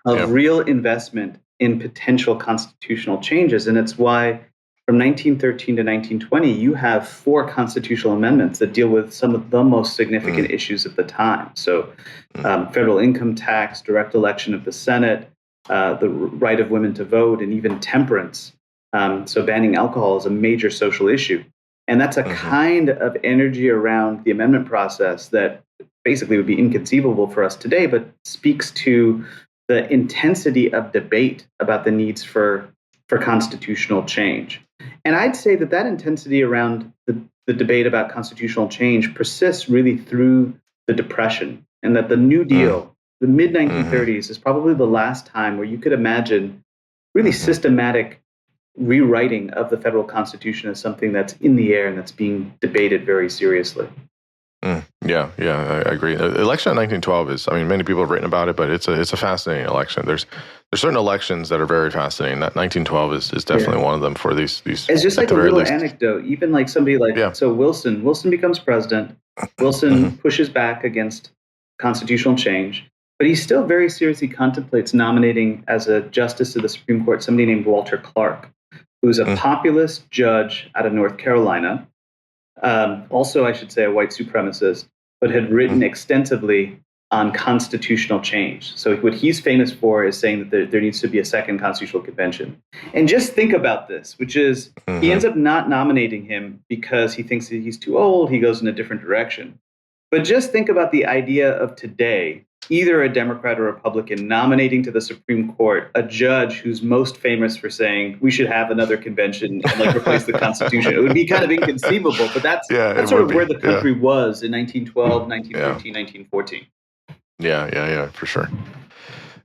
of real investment in potential constitutional changes. And it's why from 1913 to 1920, you have 4 constitutional amendments that deal with some of the most significant issues at the time. So federal income tax, direct election of the Senate, the right of women to vote, and even temperance. So banning alcohol is a major social issue. And that's a kind of energy around the amendment process that basically would be inconceivable for us today, but speaks to the intensity of debate about the needs for constitutional change. And I'd say that intensity around the debate about constitutional change persists really through the Depression, and that the New Deal, the mid-1930s, is probably the last time where you could imagine really systematic rewriting of the federal Constitution as something that's in the air and that's being debated very seriously. Yeah, I agree. The election of 1912 is, many people have written about it, but it's a fascinating election. There's certain elections that are very fascinating. That 1912 is definitely one of them for these. It's just like a little anecdote. Even like somebody like, so Wilson becomes president. Wilson pushes back against constitutional change, but he still very seriously contemplates nominating as a justice of the Supreme Court somebody named Walter Clark, who's a populist judge out of North Carolina. Also, I should say, a white supremacist, but had written extensively on constitutional change. So what he's famous for is saying that there needs to be a second constitutional convention. And just think about this, which is he ends up not nominating him because he thinks that he's too old, he goes in a different direction. But just think about the idea of today, either a Democrat or Republican nominating to the Supreme Court a judge who's most famous for saying we should have another convention and replace the Constitution. It would be kind of inconceivable, but that's sort of where the country was in 1912, 1913, 1914. Yeah, for sure.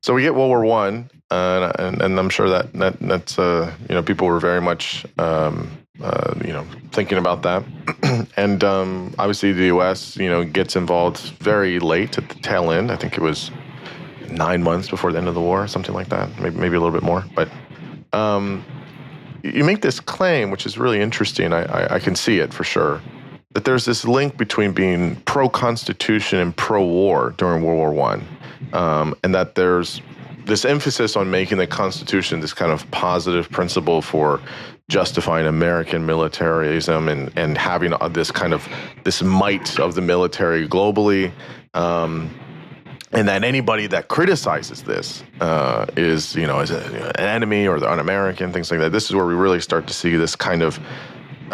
So we get World War I, and I'm sure that's people were very much thinking about that, and obviously the U.S. gets involved very late at the tail end. I think it was 9 months before the end of the war, something like that, maybe a little bit more. But you make this claim, which is really interesting. I can see it for sure, that there's this link between being pro-constitution and pro-war during World War I, and that there's this emphasis on making the Constitution this kind of positive principle for justifying American militarism and having this might of the military globally, and that anybody that criticizes this is an enemy or un-American, things like that. This is where we really start to see this kind of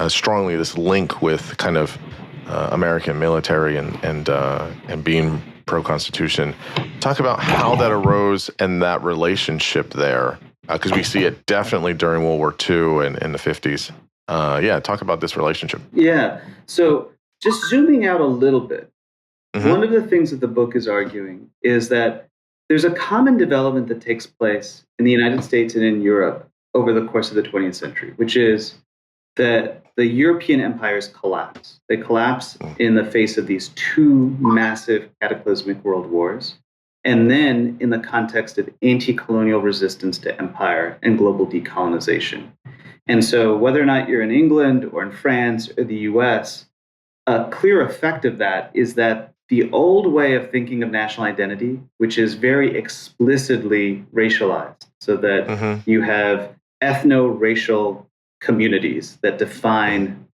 strongly this link with kind of American military and being pro-Constitution. Talk about how that arose and that relationship there, because we see it definitely during World War II and in the 50s. Talk about this relationship. Yeah. So just zooming out a little bit, one of the things that the book is arguing is that there's a common development that takes place in the United States and in Europe over the course of the 20th century, which is that the European empires collapse. They collapse in the face of these two massive cataclysmic world wars, and then in the context of anti-colonial resistance to empire and global decolonization. And so whether or not you're in England or in France or the US, a clear effect of that is that the old way of thinking of national identity, which is very explicitly racialized, so that you have ethno-racial communities that define,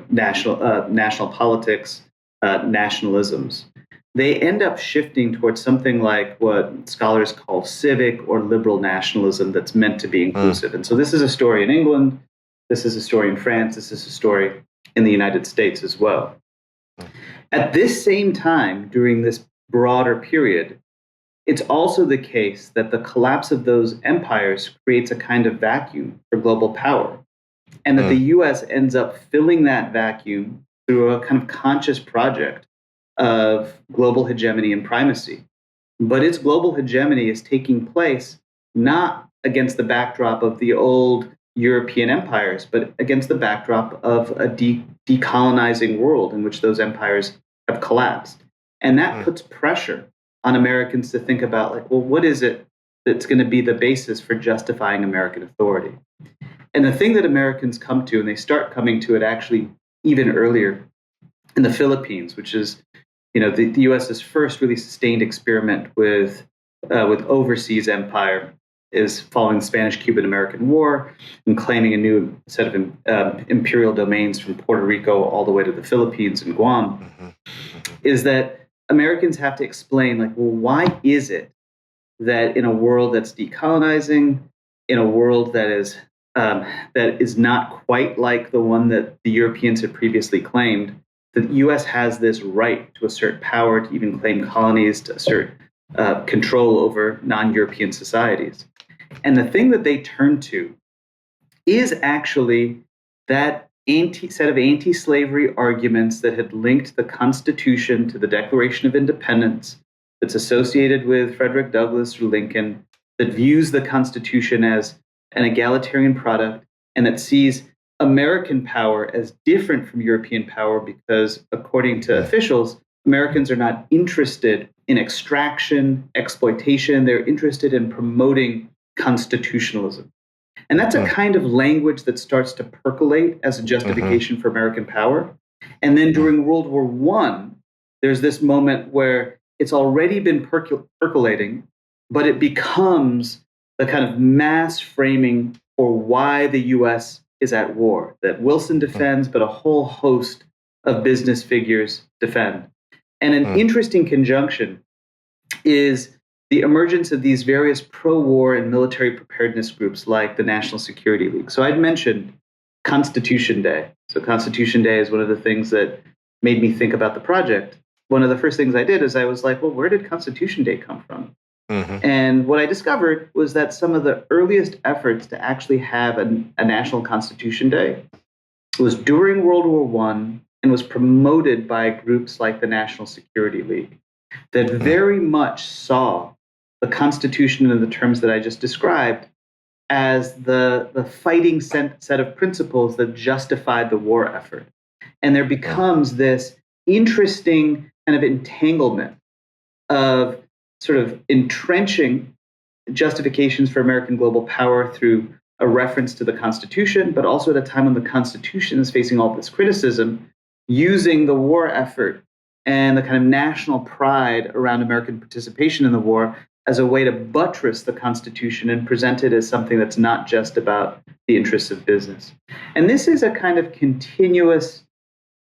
national politics, nationalisms. They end up shifting towards something like what scholars call civic or liberal nationalism that's meant to be inclusive. And so this is a story in England, this is a story in France, this is a story in the United States as well. At this same time, during this broader period, it's also the case that the collapse of those empires creates a kind of vacuum for global power, and that the US ends up filling that vacuum through a kind of conscious project of global hegemony and primacy. But its global hegemony is taking place not against the backdrop of the old European empires, but against the backdrop of a decolonizing world in which those empires have collapsed. And that puts pressure on Americans to think about, like, well, what is it that's going to be the basis for justifying American authority? And the thing that Americans come to, and they start coming to it actually even earlier in the Philippines, which is, the U.S.'s first really sustained experiment with overseas empire, is following the Spanish-Cuban-American War and claiming a new set of imperial domains from Puerto Rico all the way to the Philippines and Guam, is that Americans have to explain, like, well, why is it that in a world that's decolonizing, in a world that is not quite like the one that the Europeans had previously claimed, the U.S. has this right to assert power, to even claim colonies, to assert control over non-European societies. And the thing that they turn to is actually that set of anti-slavery arguments that had linked the Constitution to the Declaration of Independence, that's associated with Frederick Douglass or Lincoln, that views the Constitution as an egalitarian product, and that sees American power as different from European power because, according to officials, Americans are not interested in extraction, exploitation. They're interested in promoting constitutionalism. And that's a kind of language that starts to percolate as a justification for American power. And then during World War I, there's this moment where it's already been percolating, but it becomes the kind of mass framing for why the U.S. is at war, that Wilson defends, but a whole host of business figures defend. And an interesting conjunction is the emergence of these various pro-war and military preparedness groups like the National Security League. So I'd mentioned Constitution Day. So Constitution Day is one of the things that made me think about the project. One of the first things I did is I was like, well, where did Constitution Day come from? And what I discovered was that some of the earliest efforts to actually have a National Constitution Day was during World War I and was promoted by groups like the National Security League that very much saw the Constitution in the terms that I just described as the fighting set of principles that justified the war effort. And there becomes this interesting kind of entanglement of sort of entrenching justifications for American global power through a reference to the Constitution, but also at a time when the Constitution is facing all this criticism, using the war effort and the kind of national pride around American participation in the war as a way to buttress the Constitution and present it as something that's not just about the interests of business. And this is a kind of continuous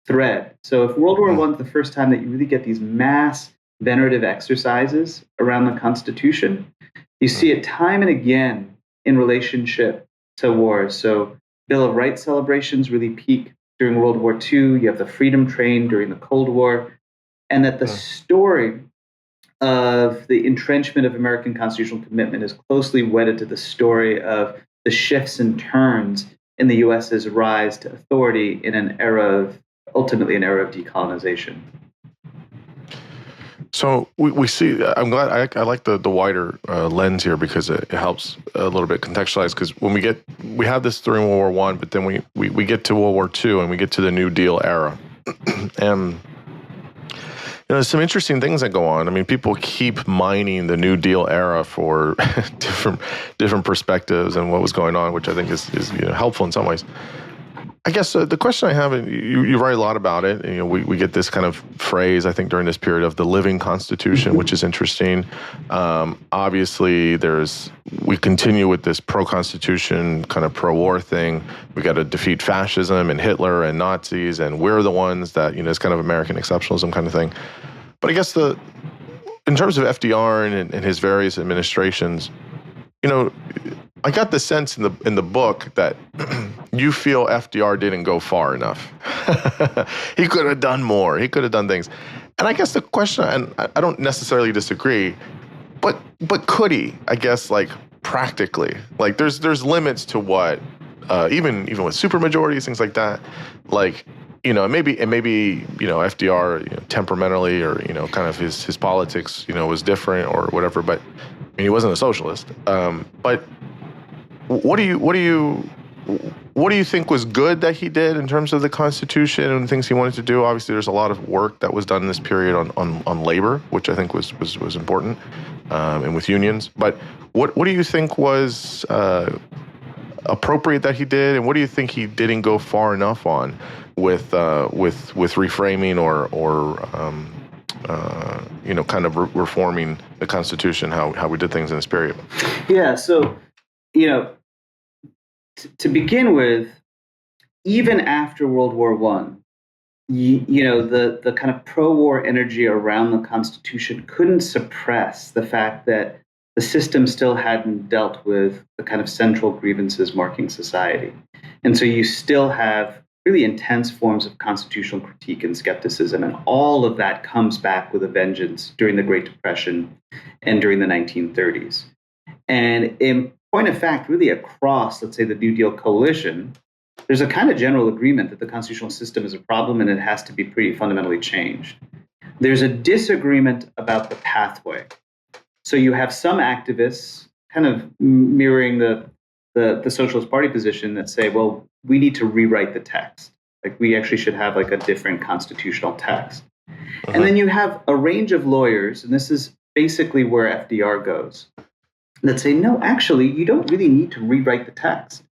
thread. So if World War I is the first time that you really get these mass venerative exercises around the Constitution, you see it time and again in relationship to wars. So Bill of Rights celebrations really peak during World War II. You have the Freedom Train during the Cold War. And that the story of the entrenchment of American constitutional commitment is closely wedded to the story of the shifts and turns in the US's rise to authority in ultimately an era of decolonization. So we see. I'm glad. I like the wider lens here because it helps a little bit contextualize. Because when we have this during World War I, but then we get to World War II and we get to the New Deal era, and there's some interesting things that go on. I mean, people keep mining the New Deal era for different perspectives and what was going on, which I think is helpful in some ways. I guess the question I have, and you write a lot about it, and, we get this kind of phrase, I think, during this period of the living constitution, which is interesting. Obviously, we continue with this pro-constitution, kind of pro-war thing. We got to defeat fascism and Hitler and Nazis, and we're the ones that, it's kind of American exceptionalism kind of thing. But I guess in terms of FDR and his various administrations, I got the sense in the book that you feel FDR didn't go far enough. He could have done more. He could have done things. And I guess the question, and I don't necessarily disagree, but could he? I guess practically, there's limits to what even with supermajorities, things like that. Maybe FDR temperamentally or temperamentally, or kind of his politics was different or whatever. But he wasn't a socialist. But what do you think was good that he did in terms of the Constitution and things he wanted to do? Obviously, there's a lot of work that was done in this period on labor, which I think was important, and with unions. But what do you think was appropriate that he did, and what do you think he didn't go far enough on with reframing or kind of reforming the Constitution, how we did things in this period? Yeah. So, to begin with, even after World War I, the kind of pro-war energy around the Constitution couldn't suppress the fact that the system still hadn't dealt with the kind of central grievances marking society. And so you still have really intense forms of constitutional critique and skepticism, and all of that comes back with a vengeance during the Great Depression and during the 1930s. And in point of fact, really across, let's say, the New Deal coalition, there's a kind of general agreement that the constitutional system is a problem and it has to be pretty fundamentally changed. There's a disagreement about the pathway. So you have some activists kind of mirroring the Socialist Party position that say, well, we need to rewrite the text. We actually should have a different constitutional text. Uh-huh. And then you have a range of lawyers, and this is basically where FDR goes, that say, no, actually, you don't really need to rewrite the text.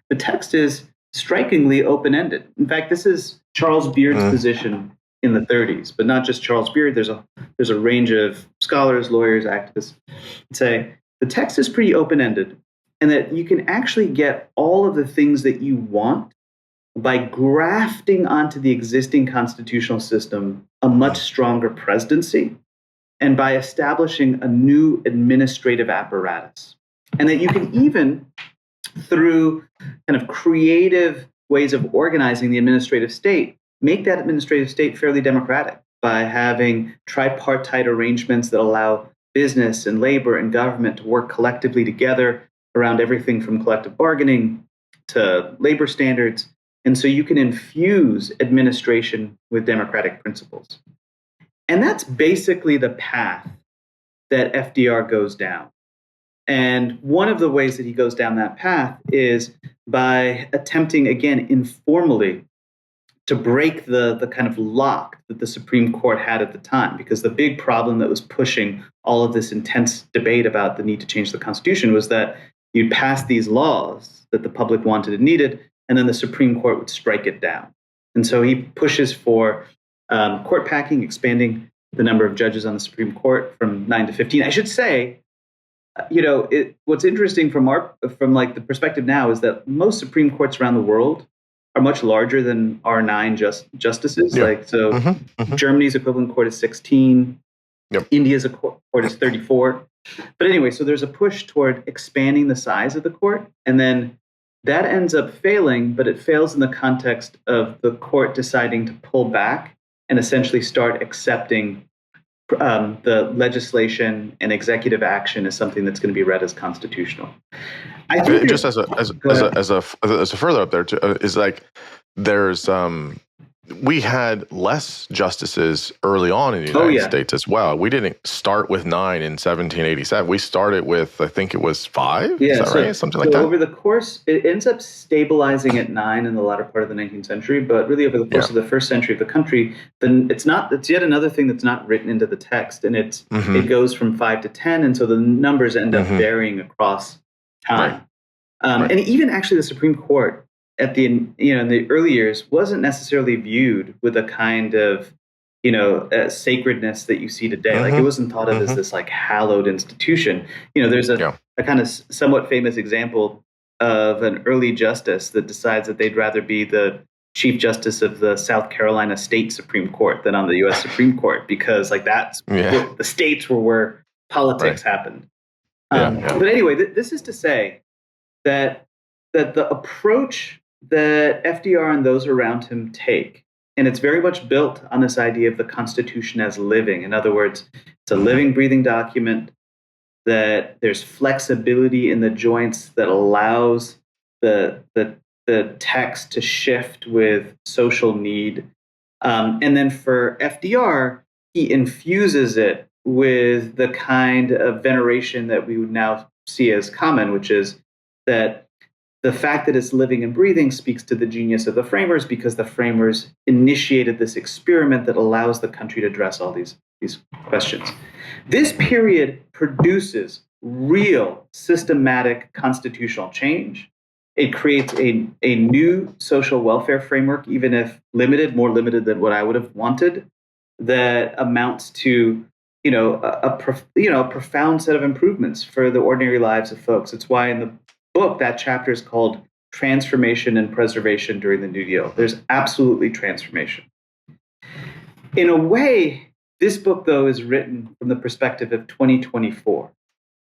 The text is strikingly open-ended. In fact, this is Charles Beard's position in the 30s, but not just Charles Beard. There's a range of scholars, lawyers, activists that say the text is pretty open-ended, and that you can actually get all of the things that you want by grafting onto the existing constitutional system a much stronger presidency, and by establishing a new administrative apparatus. And that you can even, through kind of creative ways of organizing the administrative state, make that administrative state fairly democratic by having tripartite arrangements that allow business and labor and government to work collectively together around everything from collective bargaining to labor standards. And so you can infuse administration with democratic principles. And that's basically the path that FDR goes down. And one of the ways that he goes down that path is by attempting, again, informally, to break the kind of lock that the Supreme Court had at the time. Because the big problem that was pushing all of this intense debate about the need to change the Constitution was that you'd pass these laws that the public wanted and needed, and then the Supreme Court would strike it down. And so he pushes for court packing, expanding the number of judges on the Supreme Court from 9 to 15. I should say, what's interesting from the perspective now is that most Supreme Courts around the world are much larger than our 9 justices. Yeah. Germany's equivalent court is 16. Yep. India's court is 34. But anyway, so there's a push toward expanding the size of the court, and then that ends up failing, but it fails in the context of the court deciding to pull back and essentially start accepting the legislation and executive action as something that's going to be read as constitutional. I think just as a further up there too, is there's we had less justices early on in the United States as well. We didn't start with 9 in 1787. We started with, I think it was 5. Yeah, Is that right? Something like that. Over the course, it ends up stabilizing at 9 in the latter part of the 19th century. But really, over the course of the first century of the country, then it's yet another thing that's not written into the text, and it goes from 5 to 10, and so the numbers end up varying across time. Right. And even actually, the Supreme Court at the in the early years wasn't necessarily viewed with a kind of sacredness that you see today. Like, it wasn't thought of as this like hallowed institution. There's a kind of somewhat famous example of an early justice that decides that they'd rather be the Chief Justice of the South Carolina State Supreme Court than on the U.S. Supreme Court, because like that's the states were where politics happened. But anyway, this is to say that the approach that FDR and those around him take, and it's very much built on this idea of the Constitution as living. In other words, it's a living, breathing document, that there's flexibility in the joints that allows the text to shift with social need. And then for FDR, he infuses it with the kind of veneration that we would now see as common, which is that the fact that it's living and breathing speaks to the genius of the framers, because the framers initiated this experiment that allows the country to address all these questions. This period produces real systematic constitutional change. It creates a new social welfare framework, even if limited, more limited than what I would have wanted, that amounts to a profound set of improvements for the ordinary lives of folks. It's why in the book, that chapter is called Transformation and Preservation During the New Deal. There's absolutely transformation. In a way, this book, though, is written from the perspective of 2024,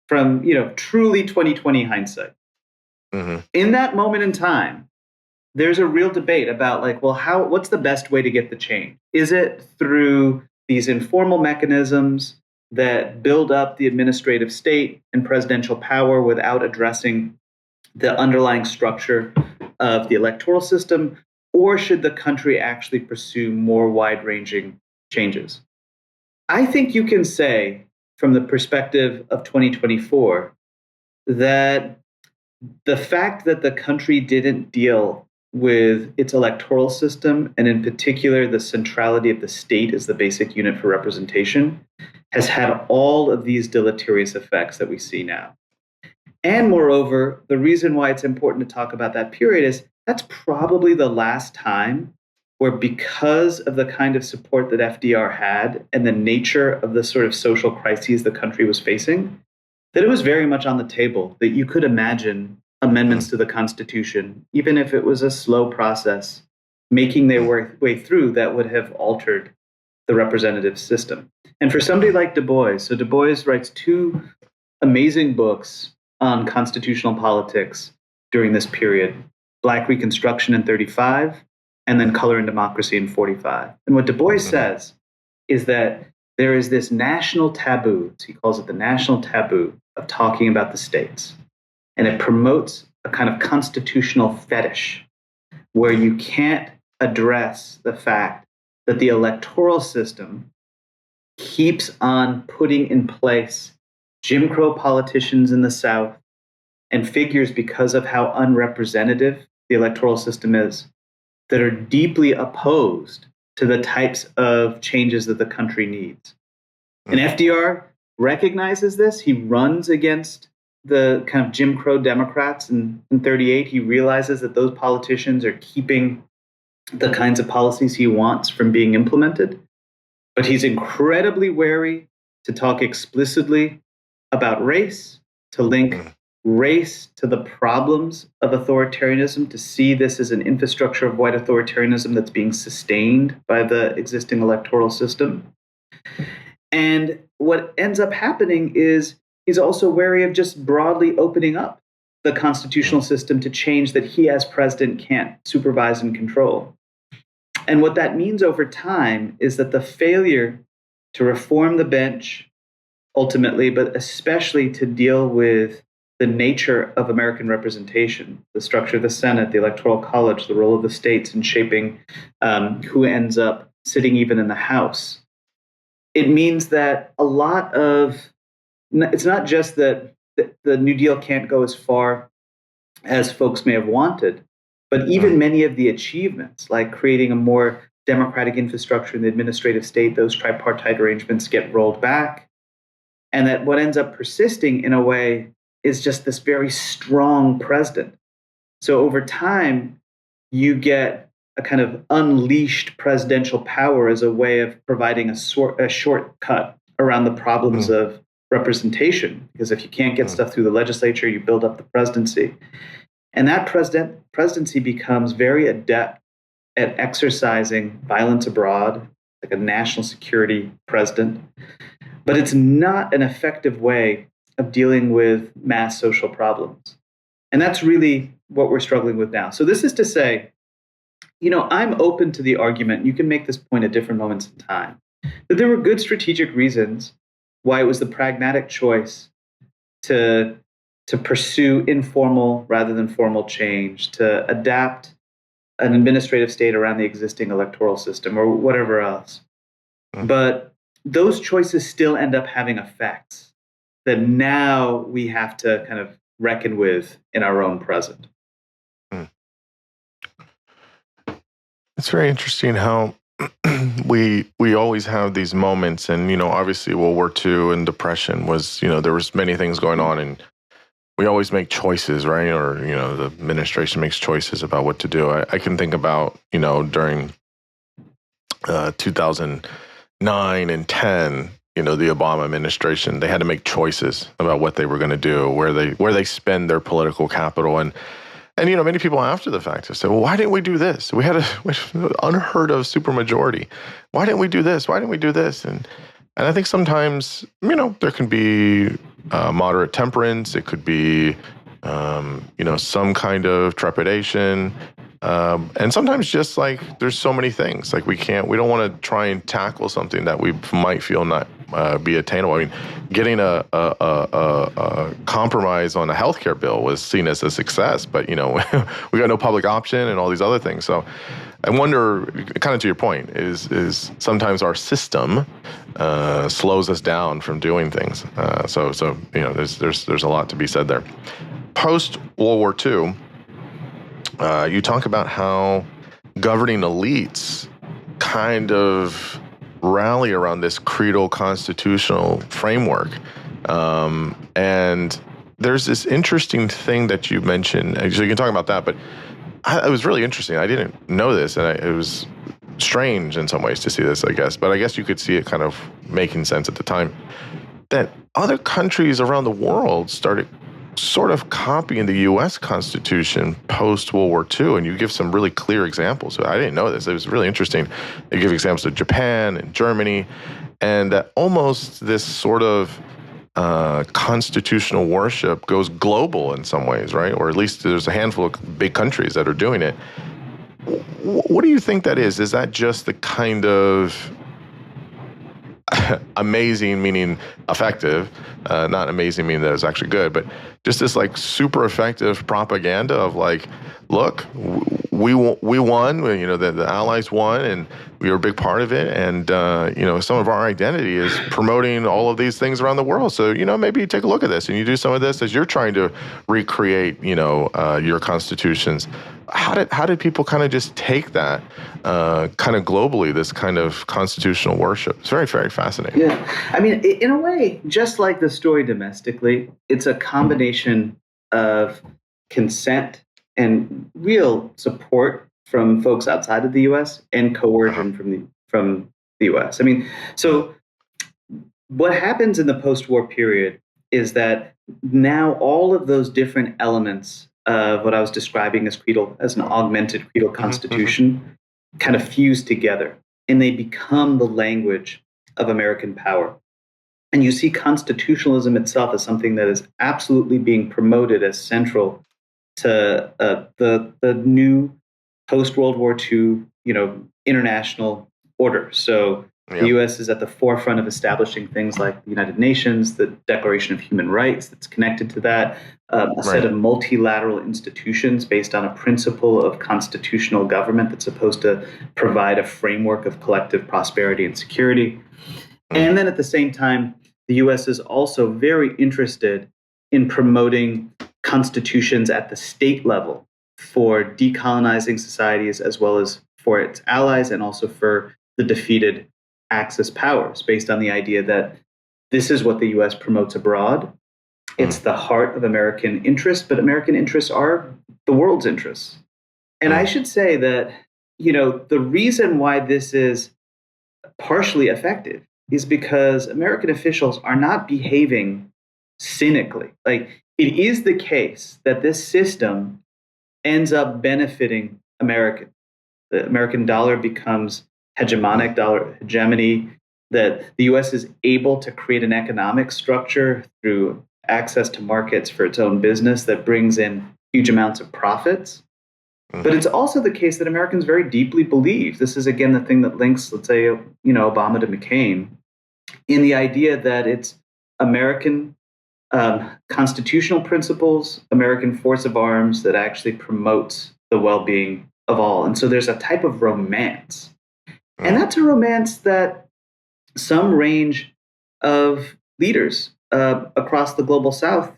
from truly 2020 hindsight. In that moment in time, there's a real debate about what's the best way to get the change? Is it through these informal mechanisms that build up the administrative state and presidential power without addressing the underlying structure of the electoral system, or should the country actually pursue more wide-ranging changes? I think you can say, from the perspective of 2024, that the fact that the country didn't deal with its electoral system, and in particular the centrality of the state as the basic unit for representation, has had all of these deleterious effects that we see now. And moreover, the reason why it's important to talk about that period is that's probably the last time where, because of the kind of support that FDR had and the nature of the sort of social crises the country was facing, that it was very much on the table that you could imagine amendments to the Constitution, even if it was a slow process, making their way through that would have altered the representative system. And for somebody like Du Bois, so Du Bois writes 2 amazing books on constitutional politics during this period, Black Reconstruction in 1935, and then Color and Democracy in 1945. And what Du Bois says is that there is this national taboo, he calls it the national taboo, of talking about the states. And it promotes a kind of constitutional fetish where you can't address the fact that the electoral system keeps on putting in place Jim Crow politicians in the South and figures, because of how unrepresentative the electoral system is, that are deeply opposed to the types of changes that the country needs. And FDR recognizes this. He runs against the kind of Jim Crow Democrats in 1938. He realizes that those politicians are keeping the kinds of policies he wants from being implemented. But he's incredibly wary to talk explicitly about race, to link race to the problems of authoritarianism, to see this as an infrastructure of white authoritarianism that's being sustained by the existing electoral system. And what ends up happening is he's also wary of just broadly opening up the constitutional system to change that he as president can't supervise and control. And what that means over time is that the failure to reform the bench ultimately, but especially to deal with the nature of American representation, the structure of the Senate, the Electoral College, the role of the states in shaping who ends up sitting even in the House, it means that a lot of it's not just that the New Deal can't go as far as folks may have wanted, but even many of the achievements, like creating a more democratic infrastructure in the administrative state, those tripartite arrangements get rolled back. And that what ends up persisting in a way is just this very strong president. So over time, you get a kind of unleashed presidential power as a way of providing a shortcut around the problems of representation. Because if you can't get stuff through the legislature, you build up the presidency. And that presidency becomes very adept at exercising violence abroad, like a national security president. But it's not an effective way of dealing with mass social problems. And that's really what we're struggling with now. So this is to say, I'm open to the argument, you can make this point at different moments in time, that there were good strategic reasons why it was the pragmatic choice to pursue informal rather than formal change, to adapt an administrative state around the existing electoral system or whatever else. But those choices still end up having effects that now we have to kind of reckon with in our own present. It's very interesting how we always have these moments, and obviously World War II and Depression was, there was many things going on, and we always make choices, right? Or the administration makes choices about what to do. I can think about during 2009 and 10, the Obama administration, they had to make choices about what they were going to do, where they spend their political capital, and many people after the fact have said, well, why didn't we do this? We had an unheard of supermajority. Why didn't we do this? Why didn't we do this? And I think sometimes, there can be moderate temperance. It could be, some kind of trepidation. And sometimes just like there's so many things, like we don't want to try and tackle something that we might feel not be attainable. I mean, getting a compromise on a healthcare bill was seen as a success, but we got no public option and all these other things. So I wonder, kind of to your point, is sometimes our system slows us down from doing things. So there's a lot to be said there. Post World War II, you talk about how governing elites kind of rally around this creedal constitutional framework. And there's this interesting thing that you mentioned. So you can talk about that, but it was really interesting. I didn't know this, and it was strange in some ways to see this, I guess. But I guess you could see it kind of making sense at the time, that other countries around the world started sort of copying the U.S. Constitution post-World War II, and you give some really clear examples. So I didn't know this. It was really interesting. You give examples of Japan and Germany, and that almost this sort of constitutional worship goes global in some ways, right? Or at least there's a handful of big countries that are doing it. What do you think that is? Is that just the kind of amazing, meaning effective, not amazing, meaning that it's actually good, but just this like super effective propaganda of like, look, we won, the Allies won, and we were a big part of it, and some of our identity is promoting all of these things around the world. So maybe you take a look at this and you do some of this as you're trying to recreate your constitutions. How did people kind of just take that kind of globally, this kind of constitutional worship? It's very, very fascinating. Yeah, I mean, in a way, just like the story domestically, it's a combination of consent and real support from folks outside of the U.S. and coercion from the U.S. I mean, so what happens in the post-war period is that now all of those different elements of what I was describing as an augmented creedal constitution kind of fuse together, and they become the language of American power. And you see constitutionalism itself as something that is absolutely being promoted as central to the new post-World War II, international order. So The U.S. is at the forefront of establishing things like the United Nations, the Declaration of Human Rights that's connected to that, a set of multilateral institutions based on a principle of constitutional government that's supposed to provide a framework of collective prosperity and security. And then at the same time, the U.S. is also very interested in promoting constitutions at the state level for decolonizing societies as well as for its allies and also for the defeated Axis powers, based on the idea that this is what the US promotes abroad. It's the heart of American interests, but American interests are the world's interests. And I should say that, the reason why this is partially effective is because American officials are not behaving cynically. Like, it is the case that this system ends up benefiting Americans. The American dollar becomes hegemonic, dollar hegemony, that the US is able to create an economic structure through access to markets for its own business that brings in huge amounts of profits. But it's also the case that Americans very deeply believe, this is again the thing that links, let's say, Obama to McCain, in the idea that it's American constitutional principles, American force of arms that actually promotes the well-being of all. And so there's a type of romance. And that's a romance that some range of leaders across the global South,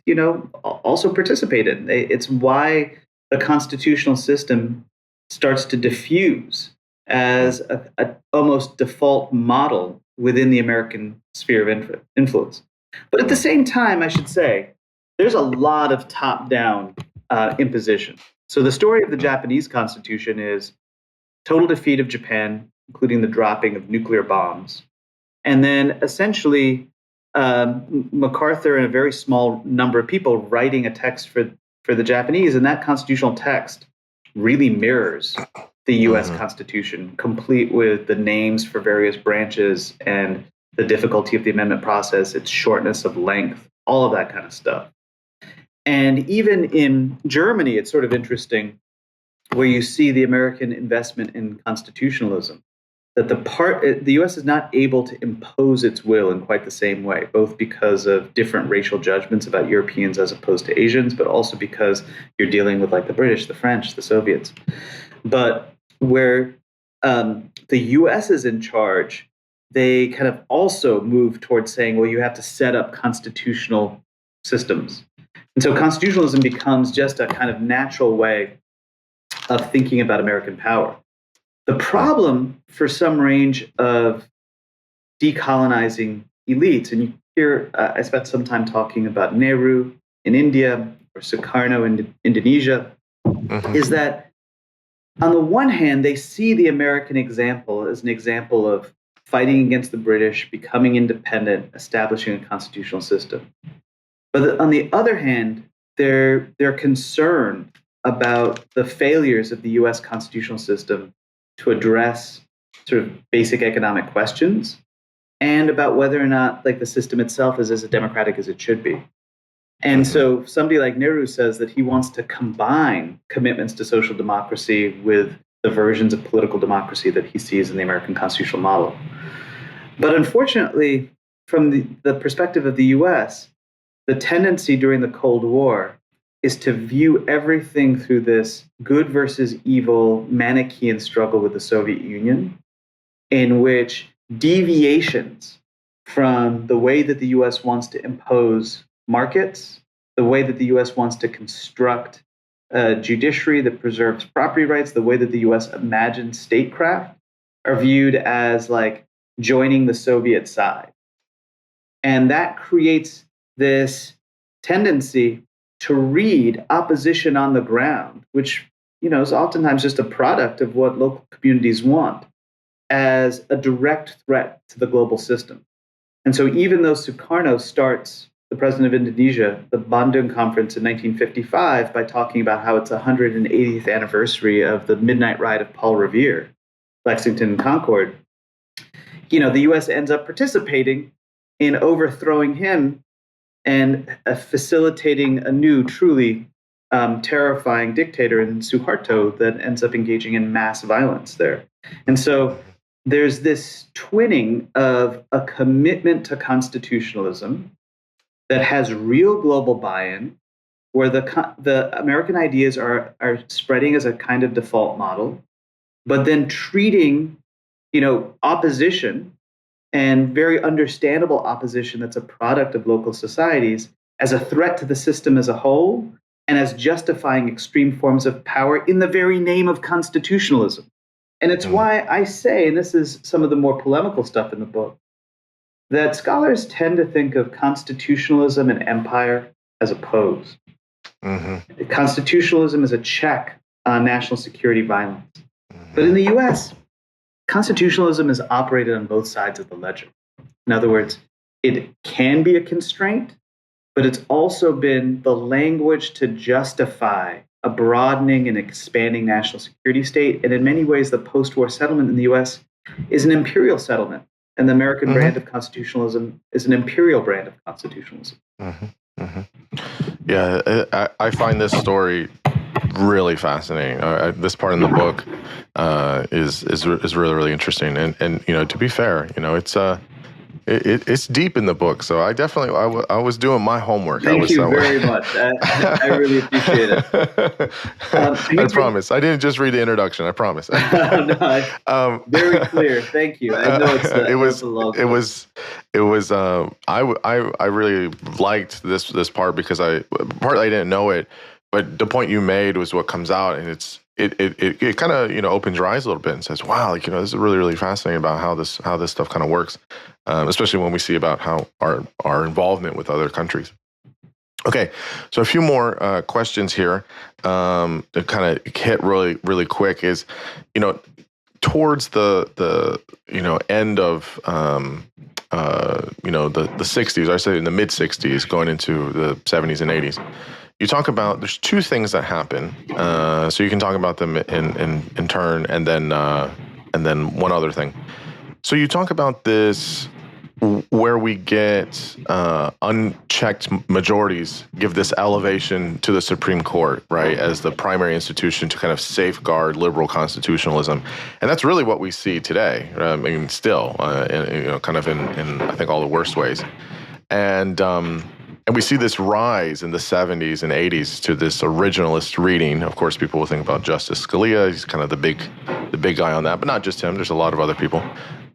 also participate in. It's why the constitutional system starts to diffuse as a almost default model within the American sphere of influence. But at the same time, I should say, there's a lot of top-down imposition. So the story of the Japanese Constitution is total defeat of Japan, including the dropping of nuclear bombs. And then essentially MacArthur and a very small number of people writing a text for the Japanese, and that constitutional text really mirrors the U.S. Constitution, complete with the names for various branches and the difficulty of the amendment process, its shortness of length, all of that kind of stuff. And even in Germany, it's sort of interesting where you see the American investment in constitutionalism, that the U.S. is not able to impose its will in quite the same way, both because of different racial judgments about Europeans as opposed to Asians, but also because you're dealing with like the British, the French, the Soviets. But where the U.S. is in charge, they kind of also move towards saying, well, you have to set up constitutional systems. And so constitutionalism becomes just a kind of natural way of thinking about American power. The problem for some range of decolonizing elites, and you hear, I spent some time talking about Nehru in India or Sukarno in Indonesia, is that on the one hand, they see the American example as an example of fighting against the British, becoming independent, establishing a constitutional system. But on the other hand, they're concerned about the failures of the U.S. constitutional system to address sort of basic economic questions, and about whether or not like the system itself is as democratic as it should be. And so somebody like Nehru says that he wants to combine commitments to social democracy with the versions of political democracy that he sees in the American constitutional model. But unfortunately, from the perspective of the US, the tendency during the Cold War is to view everything through this good versus evil Manichaean struggle with the Soviet Union, in which deviations from the way that the US wants to impose markets, the way that the US wants to construct a judiciary that preserves property rights, the way that the US imagines statecraft, are viewed as like joining the Soviet side. And that creates this tendency to read opposition on the ground, which is oftentimes just a product of what local communities want, as a direct threat to the global system. And so even though Sukarno starts, the president of Indonesia, the Bandung Conference in 1955 by talking about how it's 180th anniversary of the midnight ride of Paul Revere, Lexington and Concord, the U.S. ends up participating in overthrowing him and facilitating a new, truly terrifying dictator in Suharto that ends up engaging in mass violence there. And so there's this twinning of a commitment to constitutionalism that has real global buy-in, where the American ideas are spreading as a kind of default model, but then treating, opposition and very understandable opposition that's a product of local societies as a threat to the system as a whole and as justifying extreme forms of power in the very name of constitutionalism. And it's why I say, and this is some of the more polemical stuff in the book, that scholars tend to think of constitutionalism and empire as opposed. Mm-hmm. Constitutionalism is a check on national security violence. Mm-hmm. But in the US, constitutionalism is operated on both sides of the ledger. In other words, it can be a constraint, but it's also been the language to justify a broadening and expanding national security state. And in many ways, the post-war settlement in the US is an imperial settlement. And the American brand of constitutionalism is an imperial brand of constitutionalism. Mm-hmm. Mm-hmm. Yeah, I find this story really fascinating. This part in the book is really, really interesting. And to be fair, it's deep in the book. So I definitely I was doing my homework. Thank you very much. I really appreciate it. I promise. I didn't just read the introduction. I promise. Very clear. Thank you. I know I really liked this part because partly I didn't know it, but the point you made was what comes out, and it kind of opens your eyes a little bit and says, wow, this is really, really fascinating about how this stuff kind of works, especially when we see about how our involvement with other countries. Okay, so a few more questions here to kind of hit really, really quick is, towards the end of the 60s, I say in the mid 60s, going into the 70s and 80s. You talk about there's two things that happen, so you can talk about them in turn, and then one other thing. So you talk about this where we get unchecked majorities give this elevation to the Supreme Court, right, as the primary institution to kind of safeguard liberal constitutionalism, and that's really what we see today. I mean, still, kind of in I think all the worst ways, and we see this rise in the 70s and 80s to this originalist reading. Of course, people will think about Justice Scalia. He's kind of the big guy on that, but not just him. There's a lot of other people.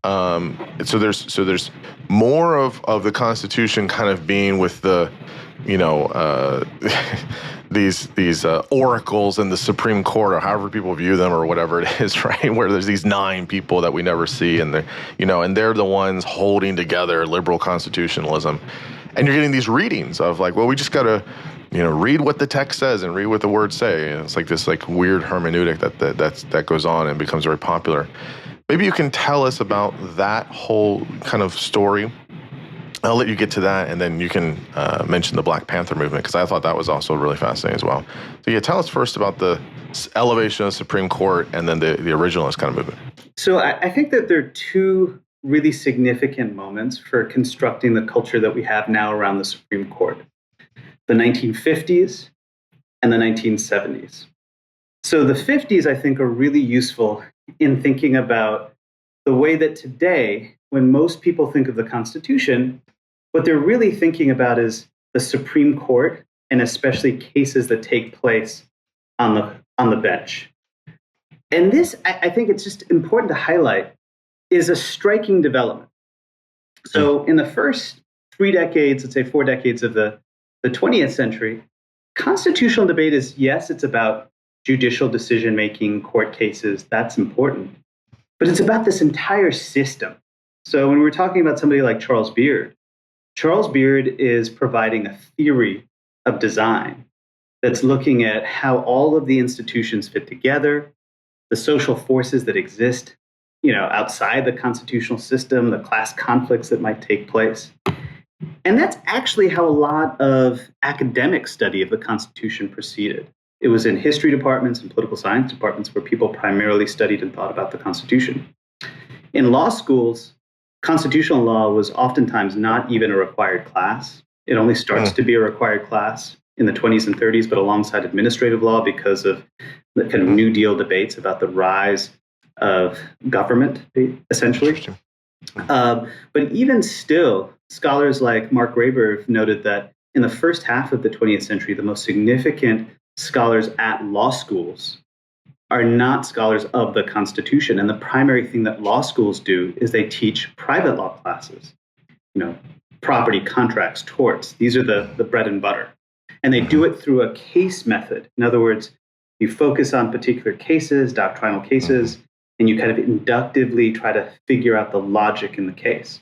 So there's more of the Constitution kind of being with the, these oracles in the Supreme Court, or however people view them, or whatever it is, right? Where there's these 9 people that we never see, and they're the ones holding together liberal constitutionalism. And you're getting these readings of like, well, we just got to, read what the text says and read what the words say. And it's like this weird hermeneutic that goes on and becomes very popular. Maybe you can tell us about that whole kind of story. I'll let you get to that, and then you can mention the Black Panther movement, because I thought that was also really fascinating as well. So yeah, tell us first about the elevation of the Supreme Court and then the originalist kind of movement. So I think that there are two really significant moments for constructing the culture that we have now around the Supreme Court: the 1950s and the 1970s. So the 50s, I think, are really useful in thinking about the way that today, when most people think of the Constitution, what they're really thinking about is the Supreme Court, and especially cases that take place on the bench. And this, I think it's just important to highlight, is a striking development. So in the first 3 decades, let's say 4 decades of the 20th century, constitutional debate is, yes, it's about judicial decision-making, court cases, that's important. But it's about this entire system. So when we're talking about somebody like Charles Beard is providing a theory of design that's looking at how all of the institutions fit together, the social forces that exist, outside the constitutional system, the class conflicts that might take place. And that's actually how a lot of academic study of the Constitution proceeded. It was in history departments and political science departments where people primarily studied and thought about the Constitution. In law schools, constitutional law was oftentimes not even a required class. It only starts to be a required class in the 20s and 30s, but alongside administrative law because of the kind of New Deal debates about the rise of government, essentially. But even still, scholars like Mark Graber have noted that in the first half of the 20th century, the most significant scholars at law schools are not scholars of the Constitution. And the primary thing that law schools do is they teach private law classes, property, contracts, torts. These are the bread and butter. And they do it through a case method. In other words, you focus on particular cases, doctrinal cases, and you kind of inductively try to figure out the logic in the case.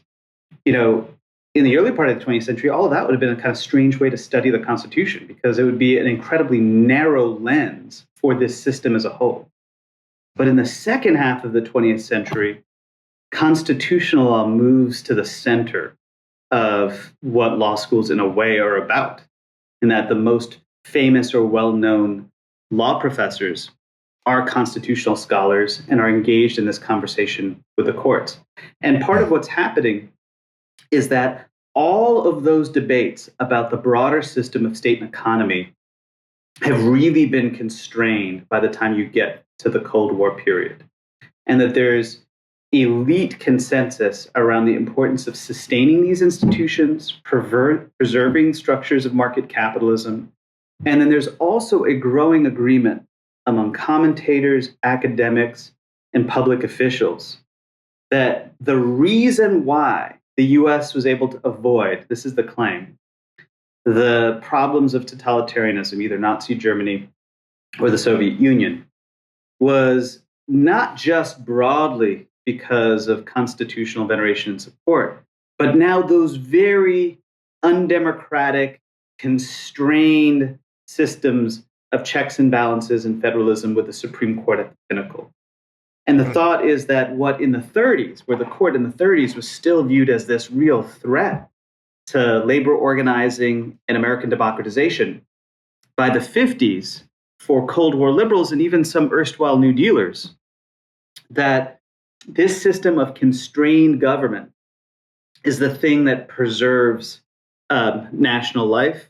In the early part of the 20th century, all of that would have been a kind of strange way to study the Constitution, because it would be an incredibly narrow lens for this system as a whole. But in the second half of the 20th century, constitutional law moves to the center of what law schools in a way are about, in that the most famous or well-known law professors are constitutional scholars and are engaged in this conversation with the courts. And part of what's happening is that all of those debates about the broader system of state and economy have really been constrained by the time you get to the Cold War period. And that there's elite consensus around the importance of sustaining these institutions, preserving structures of market capitalism. And then there's also a growing agreement among commentators, academics, and public officials that the reason why the US was able to avoid, this is the claim, the problems of totalitarianism, either Nazi Germany or the Soviet Union, was not just broadly because of constitutional veneration and support, but now those very undemocratic, constrained systems of checks and balances and federalism with the Supreme Court at the pinnacle. And the thought is that what in the 30s, where the court in the 30s was still viewed as this real threat to labor organizing and American democratization, by the 50s, for Cold War liberals and even some erstwhile New Dealers, that this system of constrained government is the thing that preserves national life,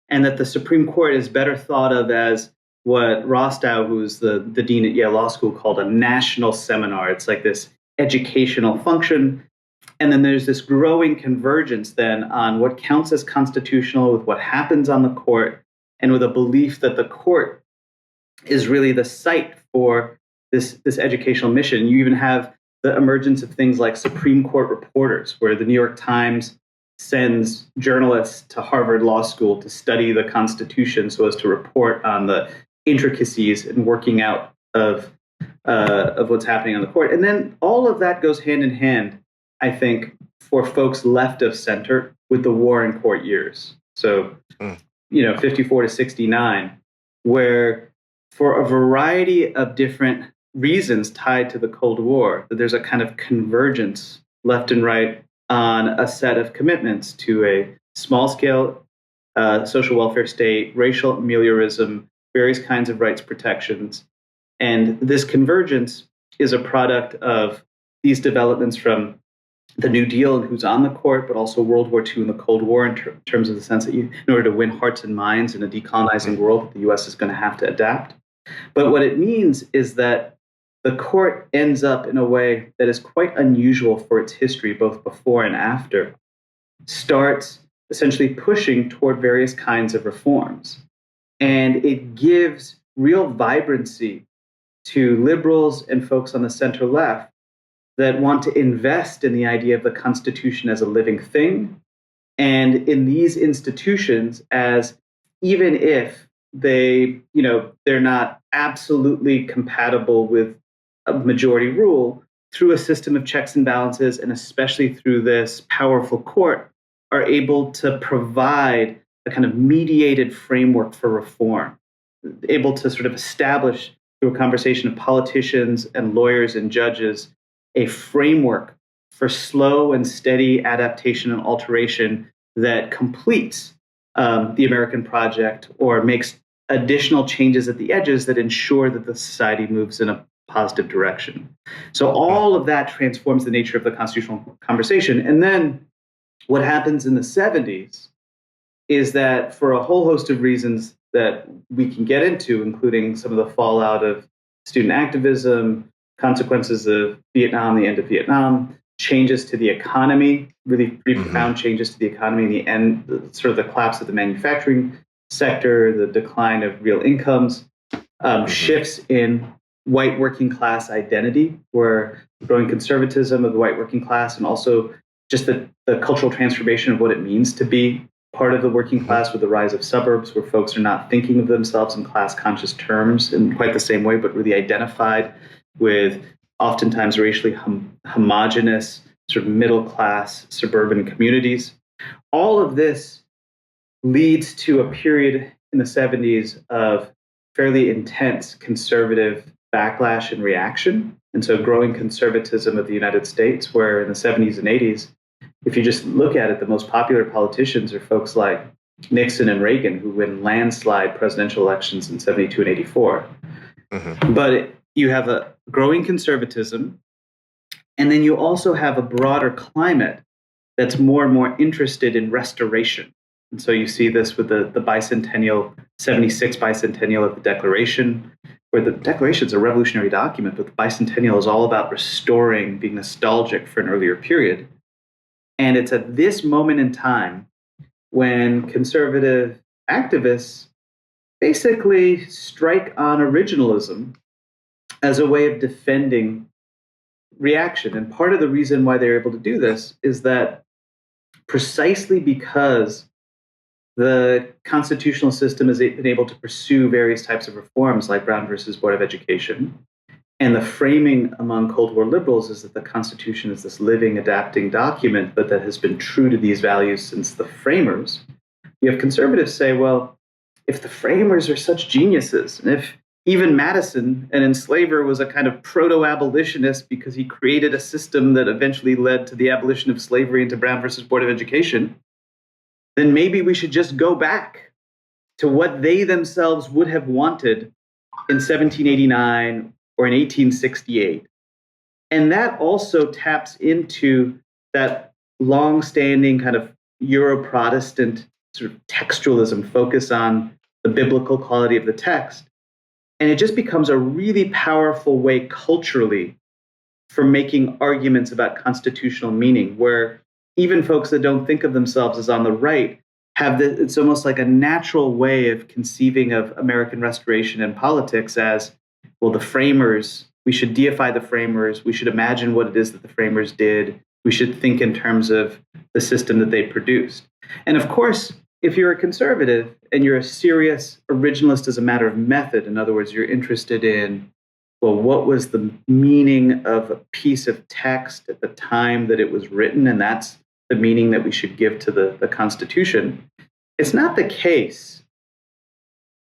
and that the Supreme Court is better thought of as what Rostow, who's the dean at Yale Law School, called a national seminar. It's like this educational function. And then there's this growing convergence then on what counts as constitutional with what happens on the court, and with a belief that the court is really the site for this educational mission. You even have the emergence of things like Supreme Court reporters, where the New York Times sends journalists to Harvard Law School to study the Constitution so as to report on the intricacies and working out of what's happening on the court. And then all of that goes hand in hand, I think, for folks left of center with the war and court years. So, 54 to 69, where for a variety of different reasons tied to the Cold War, that there's a kind of convergence left and right on a set of commitments to a small-scale social welfare state, racial ameliorism, various kinds of rights protections. And this convergence is a product of these developments from the New Deal and who's on the court, but also World War II and the Cold War in terms of the sense that in order to win hearts and minds in a decolonizing world, the U.S. is going to have to adapt. But what it means is that the court ends up in a way that is quite unusual for its history, both before and after, starts essentially pushing toward various kinds of reforms. And it gives real vibrancy to liberals and folks on the center left that want to invest in the idea of the Constitution as a living thing, and in these institutions as, even if they're not absolutely compatible with a majority rule, through a system of checks and balances, and especially through this powerful court, are able to provide a kind of mediated framework for reform, able to sort of establish through a conversation of politicians and lawyers and judges a framework for slow and steady adaptation and alteration that completes the American project, or makes additional changes at the edges that ensure that the society moves in a positive direction. So all of that transforms the nature of the constitutional conversation. And then what happens in the 70s is that, for a whole host of reasons that we can get into, including some of the fallout of student activism, consequences of Vietnam, the end of Vietnam, changes to the economy, really pretty profound changes to the economy in the end, sort of the collapse of the manufacturing sector, the decline of real incomes, shifts in white working class identity, where growing conservatism of the white working class, and also just the cultural transformation of what it means to be part of the working class with the rise of suburbs, where folks are not thinking of themselves in class conscious terms in quite the same way, but really identified with oftentimes racially homogenous, sort of middle class suburban communities. All of this leads to a period in the 70s of fairly intense conservative backlash and reaction. And so growing conservatism of the United States, where in the 70s and 80s, if you just look at it, the most popular politicians are folks like Nixon and Reagan, who win landslide presidential elections in 72 and 84. But you have a growing conservatism, and then you also have a broader climate that's more and more interested in restoration. And so you see this with the bicentennial, 76 bicentennial of the Declaration, where the Declaration is a revolutionary document, but the bicentennial is all about restoring, being nostalgic for an earlier period. And it's at this moment in time when conservative activists basically strike on originalism as a way of defending reaction. And part of the reason why they're able to do this is that precisely because the constitutional system has been able to pursue various types of reforms like Brown versus Board of Education, and the framing among Cold War liberals is that the Constitution is this living, adapting document, but that has been true to these values since the framers. You have conservatives say, well, if the framers are such geniuses, and if even Madison, an enslaver, was a kind of proto-abolitionist because he created a system that eventually led to the abolition of slavery into Brown versus Board of Education, then maybe we should just go back to what they themselves would have wanted in 1789 or in 1868. And that also taps into that long-standing kind of Euro-Protestant sort of textualism, focus on the biblical quality of the text. And it just becomes a really powerful way culturally for making arguments about constitutional meaning, where even folks that don't think of themselves as on the right have it's almost like a natural way of conceiving of American restoration and politics as, well, the framers, we should deify the framers, we should imagine what it is that the framers did, we should think in terms of the system that they produced. And of course, if you're a conservative and you're a serious originalist as a matter of method, in other words, you're interested in, well, what was the meaning of a piece of text at the time that it was written, and that's the meaning that we should give to the Constitution. It's not the case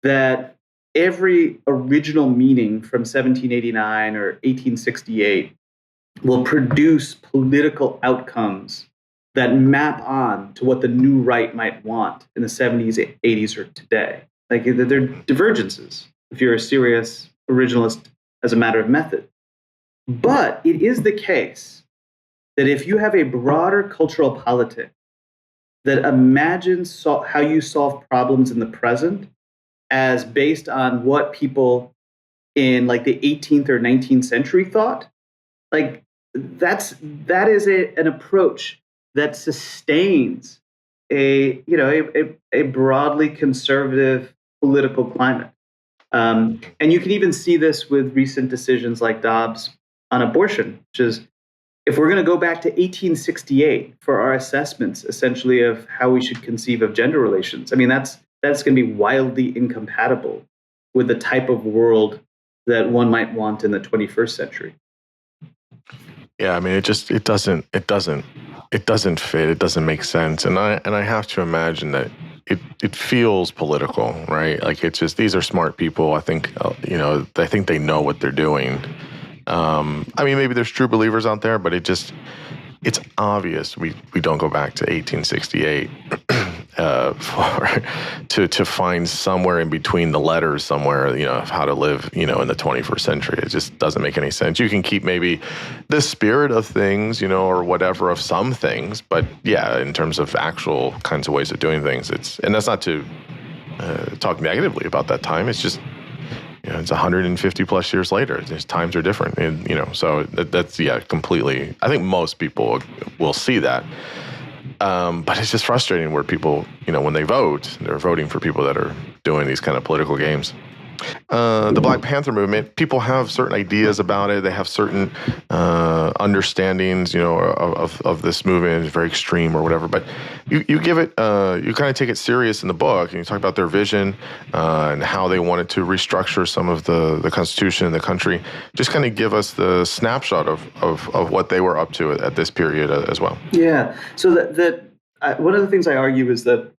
that every original meaning from 1789 or 1868 will produce political outcomes that map on to what the new right might want in the 70s, 80s, or today. Like, there are divergences if you're a serious originalist as a matter of method. But it is the case that if you have a broader cultural politic that imagines how you solve problems in the present as based on what people in like the 18th or 19th century thought, like that is an approach that sustains a broadly conservative political climate. And you can even see this with recent decisions like Dobbs on abortion, which is, if we're going to go back to 1868 for our assessments, essentially, of how we should conceive of gender relations, I mean, that's going to be wildly incompatible with the type of world that one might want in the 21st century. Yeah, I mean, it doesn't fit. It doesn't make sense. And I have to imagine that it feels political, right? Like, it's just, these are smart people. I think, I think they know what they're doing. I mean, maybe there's true believers out there, but it's obvious we don't go back to 1868 to find somewhere in between the letters somewhere, of how to live, in the 21st century. It just doesn't make any sense. You can keep maybe the spirit of things, or whatever of some things, but yeah, in terms of actual kinds of ways of doing things, and that's not to talk negatively about that time. It's just, it's 150 plus years later. Times are different, and so that's completely. I think most people will see that, but it's just frustrating where people, when they vote, they're voting for people that are doing these kind of political games. The Black Panther movement, people have certain ideas about it. They have certain understandings, of this movement. It's very extreme or whatever. But you give it, you kind of take it serious in the book, and you talk about their vision and how they wanted to restructure some of the Constitution in the country. Just kind of give us the snapshot of what they were up to at this period as well. Yeah. So one of the things I argue is that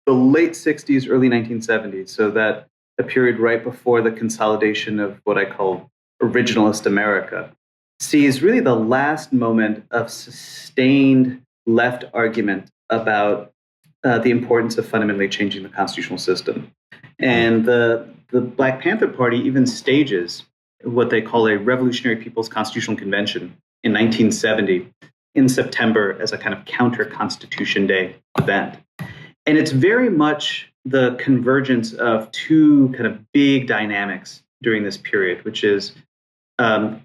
the late 60s, early 1970s, so that the period right before the consolidation of what I call originalist America, sees really the last moment of sustained left argument about the importance of fundamentally changing the constitutional system. And the Black Panther Party even stages what they call a Revolutionary People's Constitutional Convention in 1970 in September as a kind of counter-Constitution Day event. And it's very much the convergence of two kind of big dynamics during this period, which is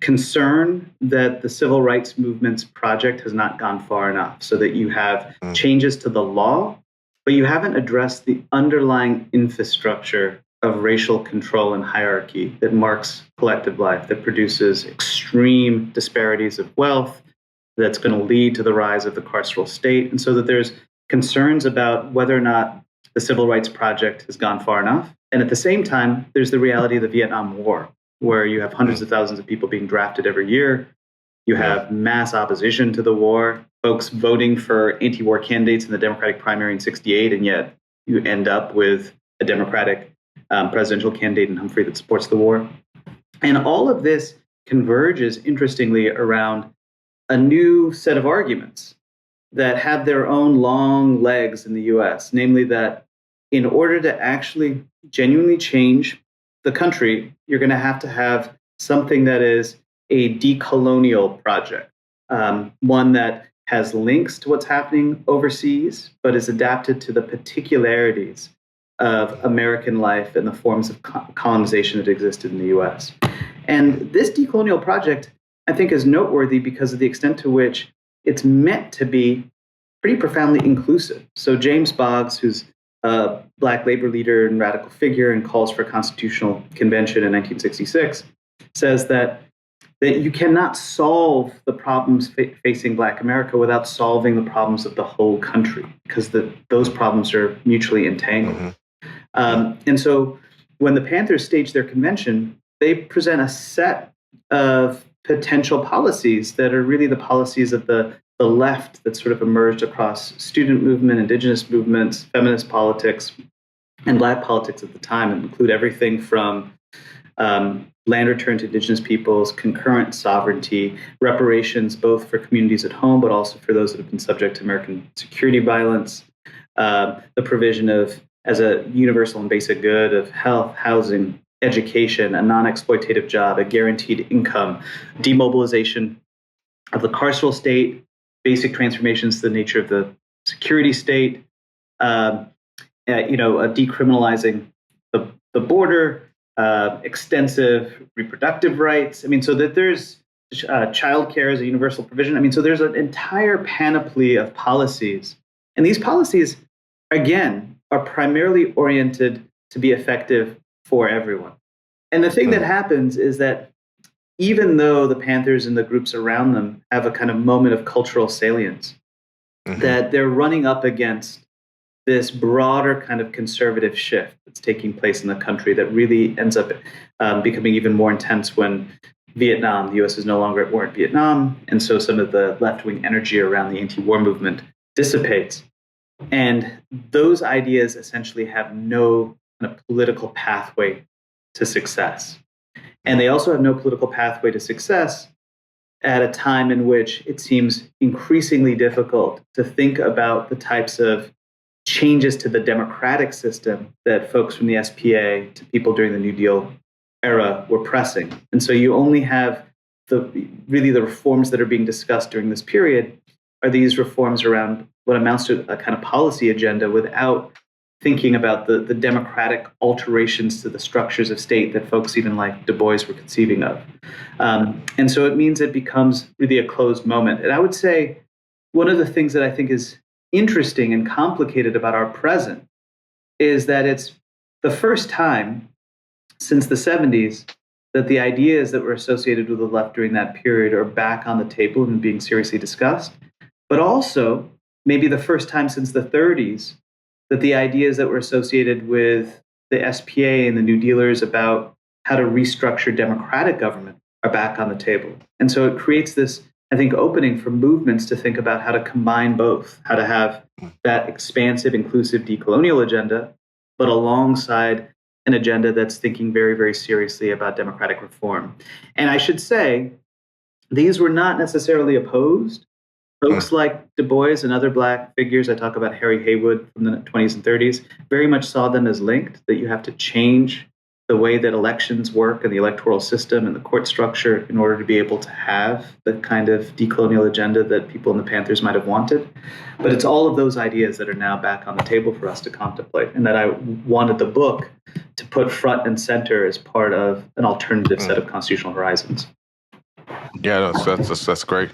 concern that the civil rights movement's project has not gone far enough, so that you have changes to the law, but you haven't addressed the underlying infrastructure of racial control and hierarchy that marks collective life, that produces extreme disparities of wealth, that's going to lead to the rise of the carceral state. And so that there's concerns about whether or not the civil rights project has gone far enough. And at the same time, there's the reality of the Vietnam War, where you have hundreds of thousands of people being drafted every year. You have mass opposition to the war, folks voting for anti-war candidates in the Democratic primary in '68, and yet you end up with a Democratic presidential candidate in Humphrey that supports the war. And all of this converges, interestingly, around a new set of arguments that have their own long legs in the US, namely that in order to actually genuinely change the country, you're going to have something that is a decolonial project, one that has links to what's happening overseas, but is adapted to the particularities of American life and the forms of colonization that existed in the US. And this decolonial project, I think, is noteworthy because of the extent to which it's meant to be pretty profoundly inclusive. So James Boggs, who's a Black labor leader and radical figure and calls for a constitutional convention in 1966, says that you cannot solve the problems facing Black America without solving the problems of the whole country, because those problems are mutually entangled. And so when the Panthers stage their convention, they present a set of potential policies that are really the policies of the left that sort of emerged across student movement, indigenous movements, feminist politics, and Black politics at the time, and include everything from land return to indigenous peoples, concurrent sovereignty, reparations, both for communities at home, but also for those that have been subject to American security violence, the provision of, as a universal and basic good, of health, housing, education, a non-exploitative job, a guaranteed income, demobilization of the carceral state, basic transformations to the nature of the security state, decriminalizing the border, extensive reproductive rights. I mean, so that there's childcare as a universal provision. I mean, so there's an entire panoply of policies. And these policies, again, are primarily oriented to be effective for everyone. And the thing that happens is that even though the Panthers and the groups around them have a kind of moment of cultural salience, that they're running up against this broader kind of conservative shift that's taking place in the country that really ends up becoming even more intense when Vietnam, the U.S. is no longer at war in Vietnam, and so some of the left-wing energy around the anti-war movement dissipates. And those ideas essentially have no kind of political pathway to success. And they also have no political pathway to success at a time in which it seems increasingly difficult to think about the types of changes to the democratic system that folks from the SPA to people during the New Deal era were pressing. And so you only have the reforms that are being discussed during this period are these reforms around what amounts to a kind of policy agenda without thinking about the democratic alterations to the structures of state that folks even like Du Bois were conceiving of. And so it means it becomes really a closed moment. And I would say one of the things that I think is interesting and complicated about our present is that it's the first time since the 70s that the ideas that were associated with the left during that period are back on the table and being seriously discussed, but also maybe the first time since the 30s that the ideas that were associated with the SPA and the New Dealers about how to restructure democratic government are back on the table. And so it creates this, I think, opening for movements to think about how to combine both, how to have that expansive, inclusive decolonial agenda, but alongside an agenda that's thinking very, very seriously about democratic reform. And I should say, these were not necessarily opposed. Folks like Du Bois and other Black figures, I talk about Harry Haywood from the 20s and 30s, very much saw them as linked, that you have to change the way that elections work and the electoral system and the court structure in order to be able to have the kind of decolonial agenda that people in the Panthers might have wanted. But it's all of those ideas that are now back on the table for us to contemplate, and that I wanted the book to put front and center as part of an alternative set of constitutional horizons. Yeah, that's great.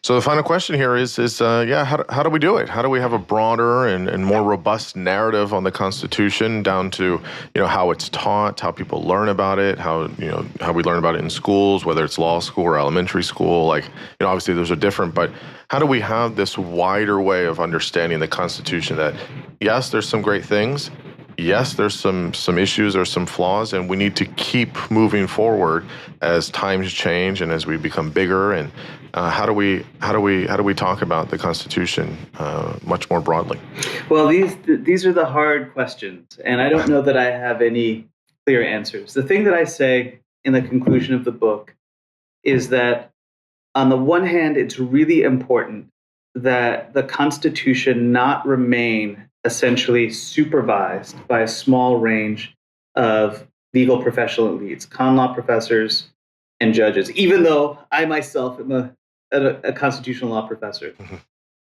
So the final question here is how do we do it? How do we have a broader and more robust narrative on the Constitution, down to how it's taught, how people learn about it, how we learn about it in schools, whether it's law school or elementary school. Obviously those are different, but how do we have this wider way of understanding the Constitution that, yes, there's some great things, yes, there's some issues or some flaws, and we need to keep moving forward as times change and as we become bigger. And how do we talk about the Constitution much more broadly? Well, these are the hard questions, and I don't know that I have any clear answers. The thing that I say in the conclusion of the book is that, on the one hand, it's really important that the Constitution not remain essentially supervised by a small range of legal professional elites, con law professors and judges, even though I myself am a constitutional law professor,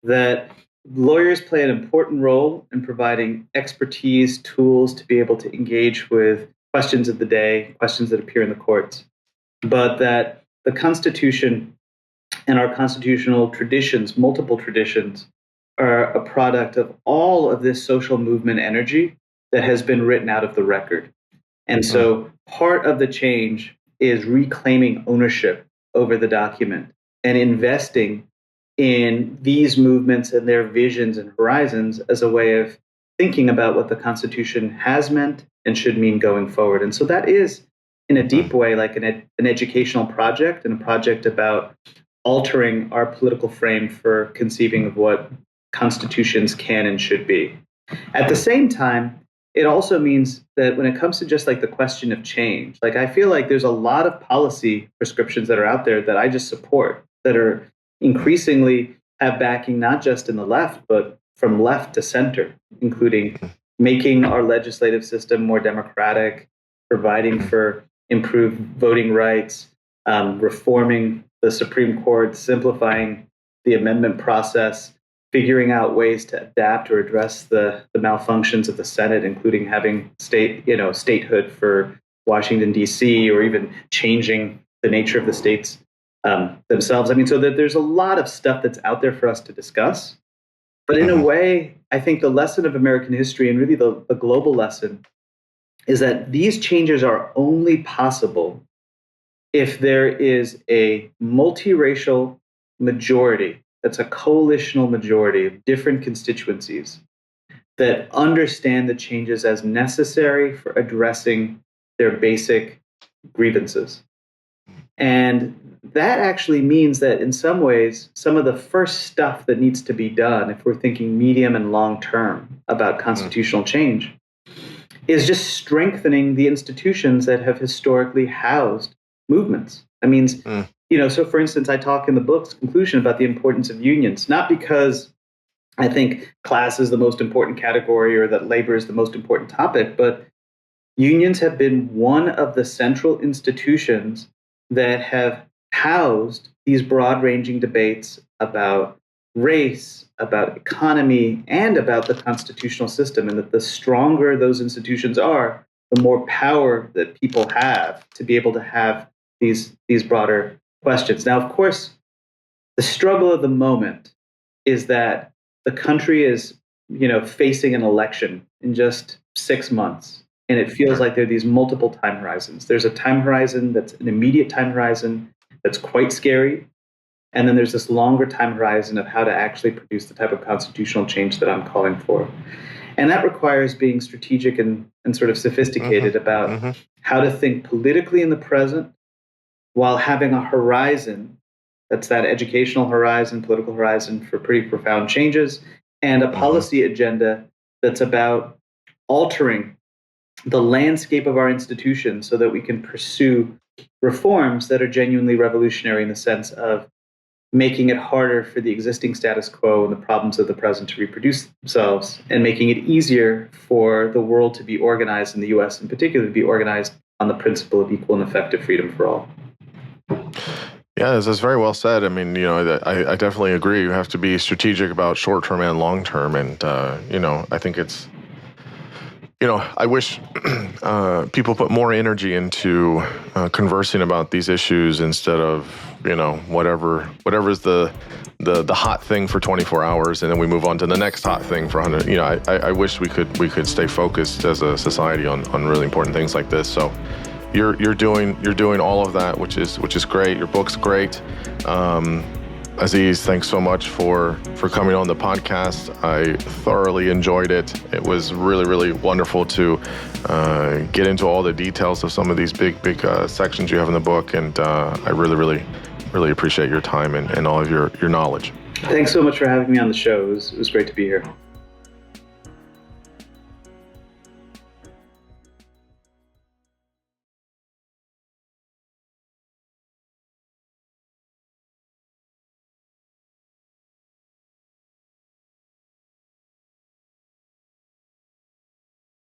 that lawyers play an important role in providing expertise, tools to be able to engage with questions of the day, questions that appear in the courts, but that the Constitution and our constitutional traditions, multiple traditions, are a product of all of this social movement energy that has been written out of the record. And so part of the change is reclaiming ownership over the document and investing in these movements and their visions and horizons as a way of thinking about what the Constitution has meant and should mean going forward. And so that is, in a deep way, like an educational project, and a project about altering our political frame for conceiving of what constitutions can and should be. At the same time, it also means that when it comes to just like the question of change, like I feel like there's a lot of policy prescriptions that are out there that I just support, that are increasingly have backing not just in the left, but from left to center, including making our legislative system more democratic, providing for improved voting rights, reforming the Supreme Court, simplifying the amendment process, figuring out ways to adapt or address the malfunctions of the Senate, including having statehood for Washington, D.C., or even changing the nature of the states themselves. I mean, so that there's a lot of stuff that's out there for us to discuss. But in a way, I think the lesson of American history, and really the global lesson, is that these changes are only possible if there is a multiracial majority, that's a coalitional majority of different constituencies that understand the changes as necessary for addressing their basic grievances. And that actually means that in some ways, some of the first stuff that needs to be done, if we're thinking medium and long term about constitutional change, is just strengthening the institutions that have historically housed movements. I mean, so for instance, I talk in the book's conclusion about the importance of unions, not because I think class is the most important category or that labor is the most important topic, but unions have been one of the central institutions that have housed these broad-ranging debates about race, about economy, and about the constitutional system, and that the stronger those institutions are, the more power that people have to be able to have these broader questions. Now, of course, the struggle of the moment is that the country is, facing an election in just 6 months. And it feels like there are these multiple time horizons. There's a time horizon that's an immediate time horizon that's quite scary. And then there's this longer time horizon of how to actually produce the type of constitutional change that I'm calling for. And that requires being strategic and sort of sophisticated about how to think politically in the present while having a horizon that's that educational horizon, political horizon for pretty profound changes, and a policy agenda that's about altering the landscape of our institutions so that we can pursue reforms that are genuinely revolutionary in the sense of making it harder for the existing status quo and the problems of the present to reproduce themselves, and making it easier for the world to be organized, in the US in particular, to be organized on the principle of equal and effective freedom for all. Yeah, that's very well said. I mean, I definitely agree. You have to be strategic about short-term and long-term. And, I think it's, I wish people put more energy into conversing about these issues instead of, whatever's the hot thing for 24 hours, and then we move on to the next hot thing for 100. I wish we could stay focused as a society on really important things like this. So you're doing all of that, which is great. Your book's great. Aziz, thanks so much for coming on the podcast. I thoroughly enjoyed it. It was really, really wonderful to get into all the details of some of these big sections you have in the book. And I really, really, really appreciate your time and all of your knowledge. Thanks so much for having me on the show. It was great to be here.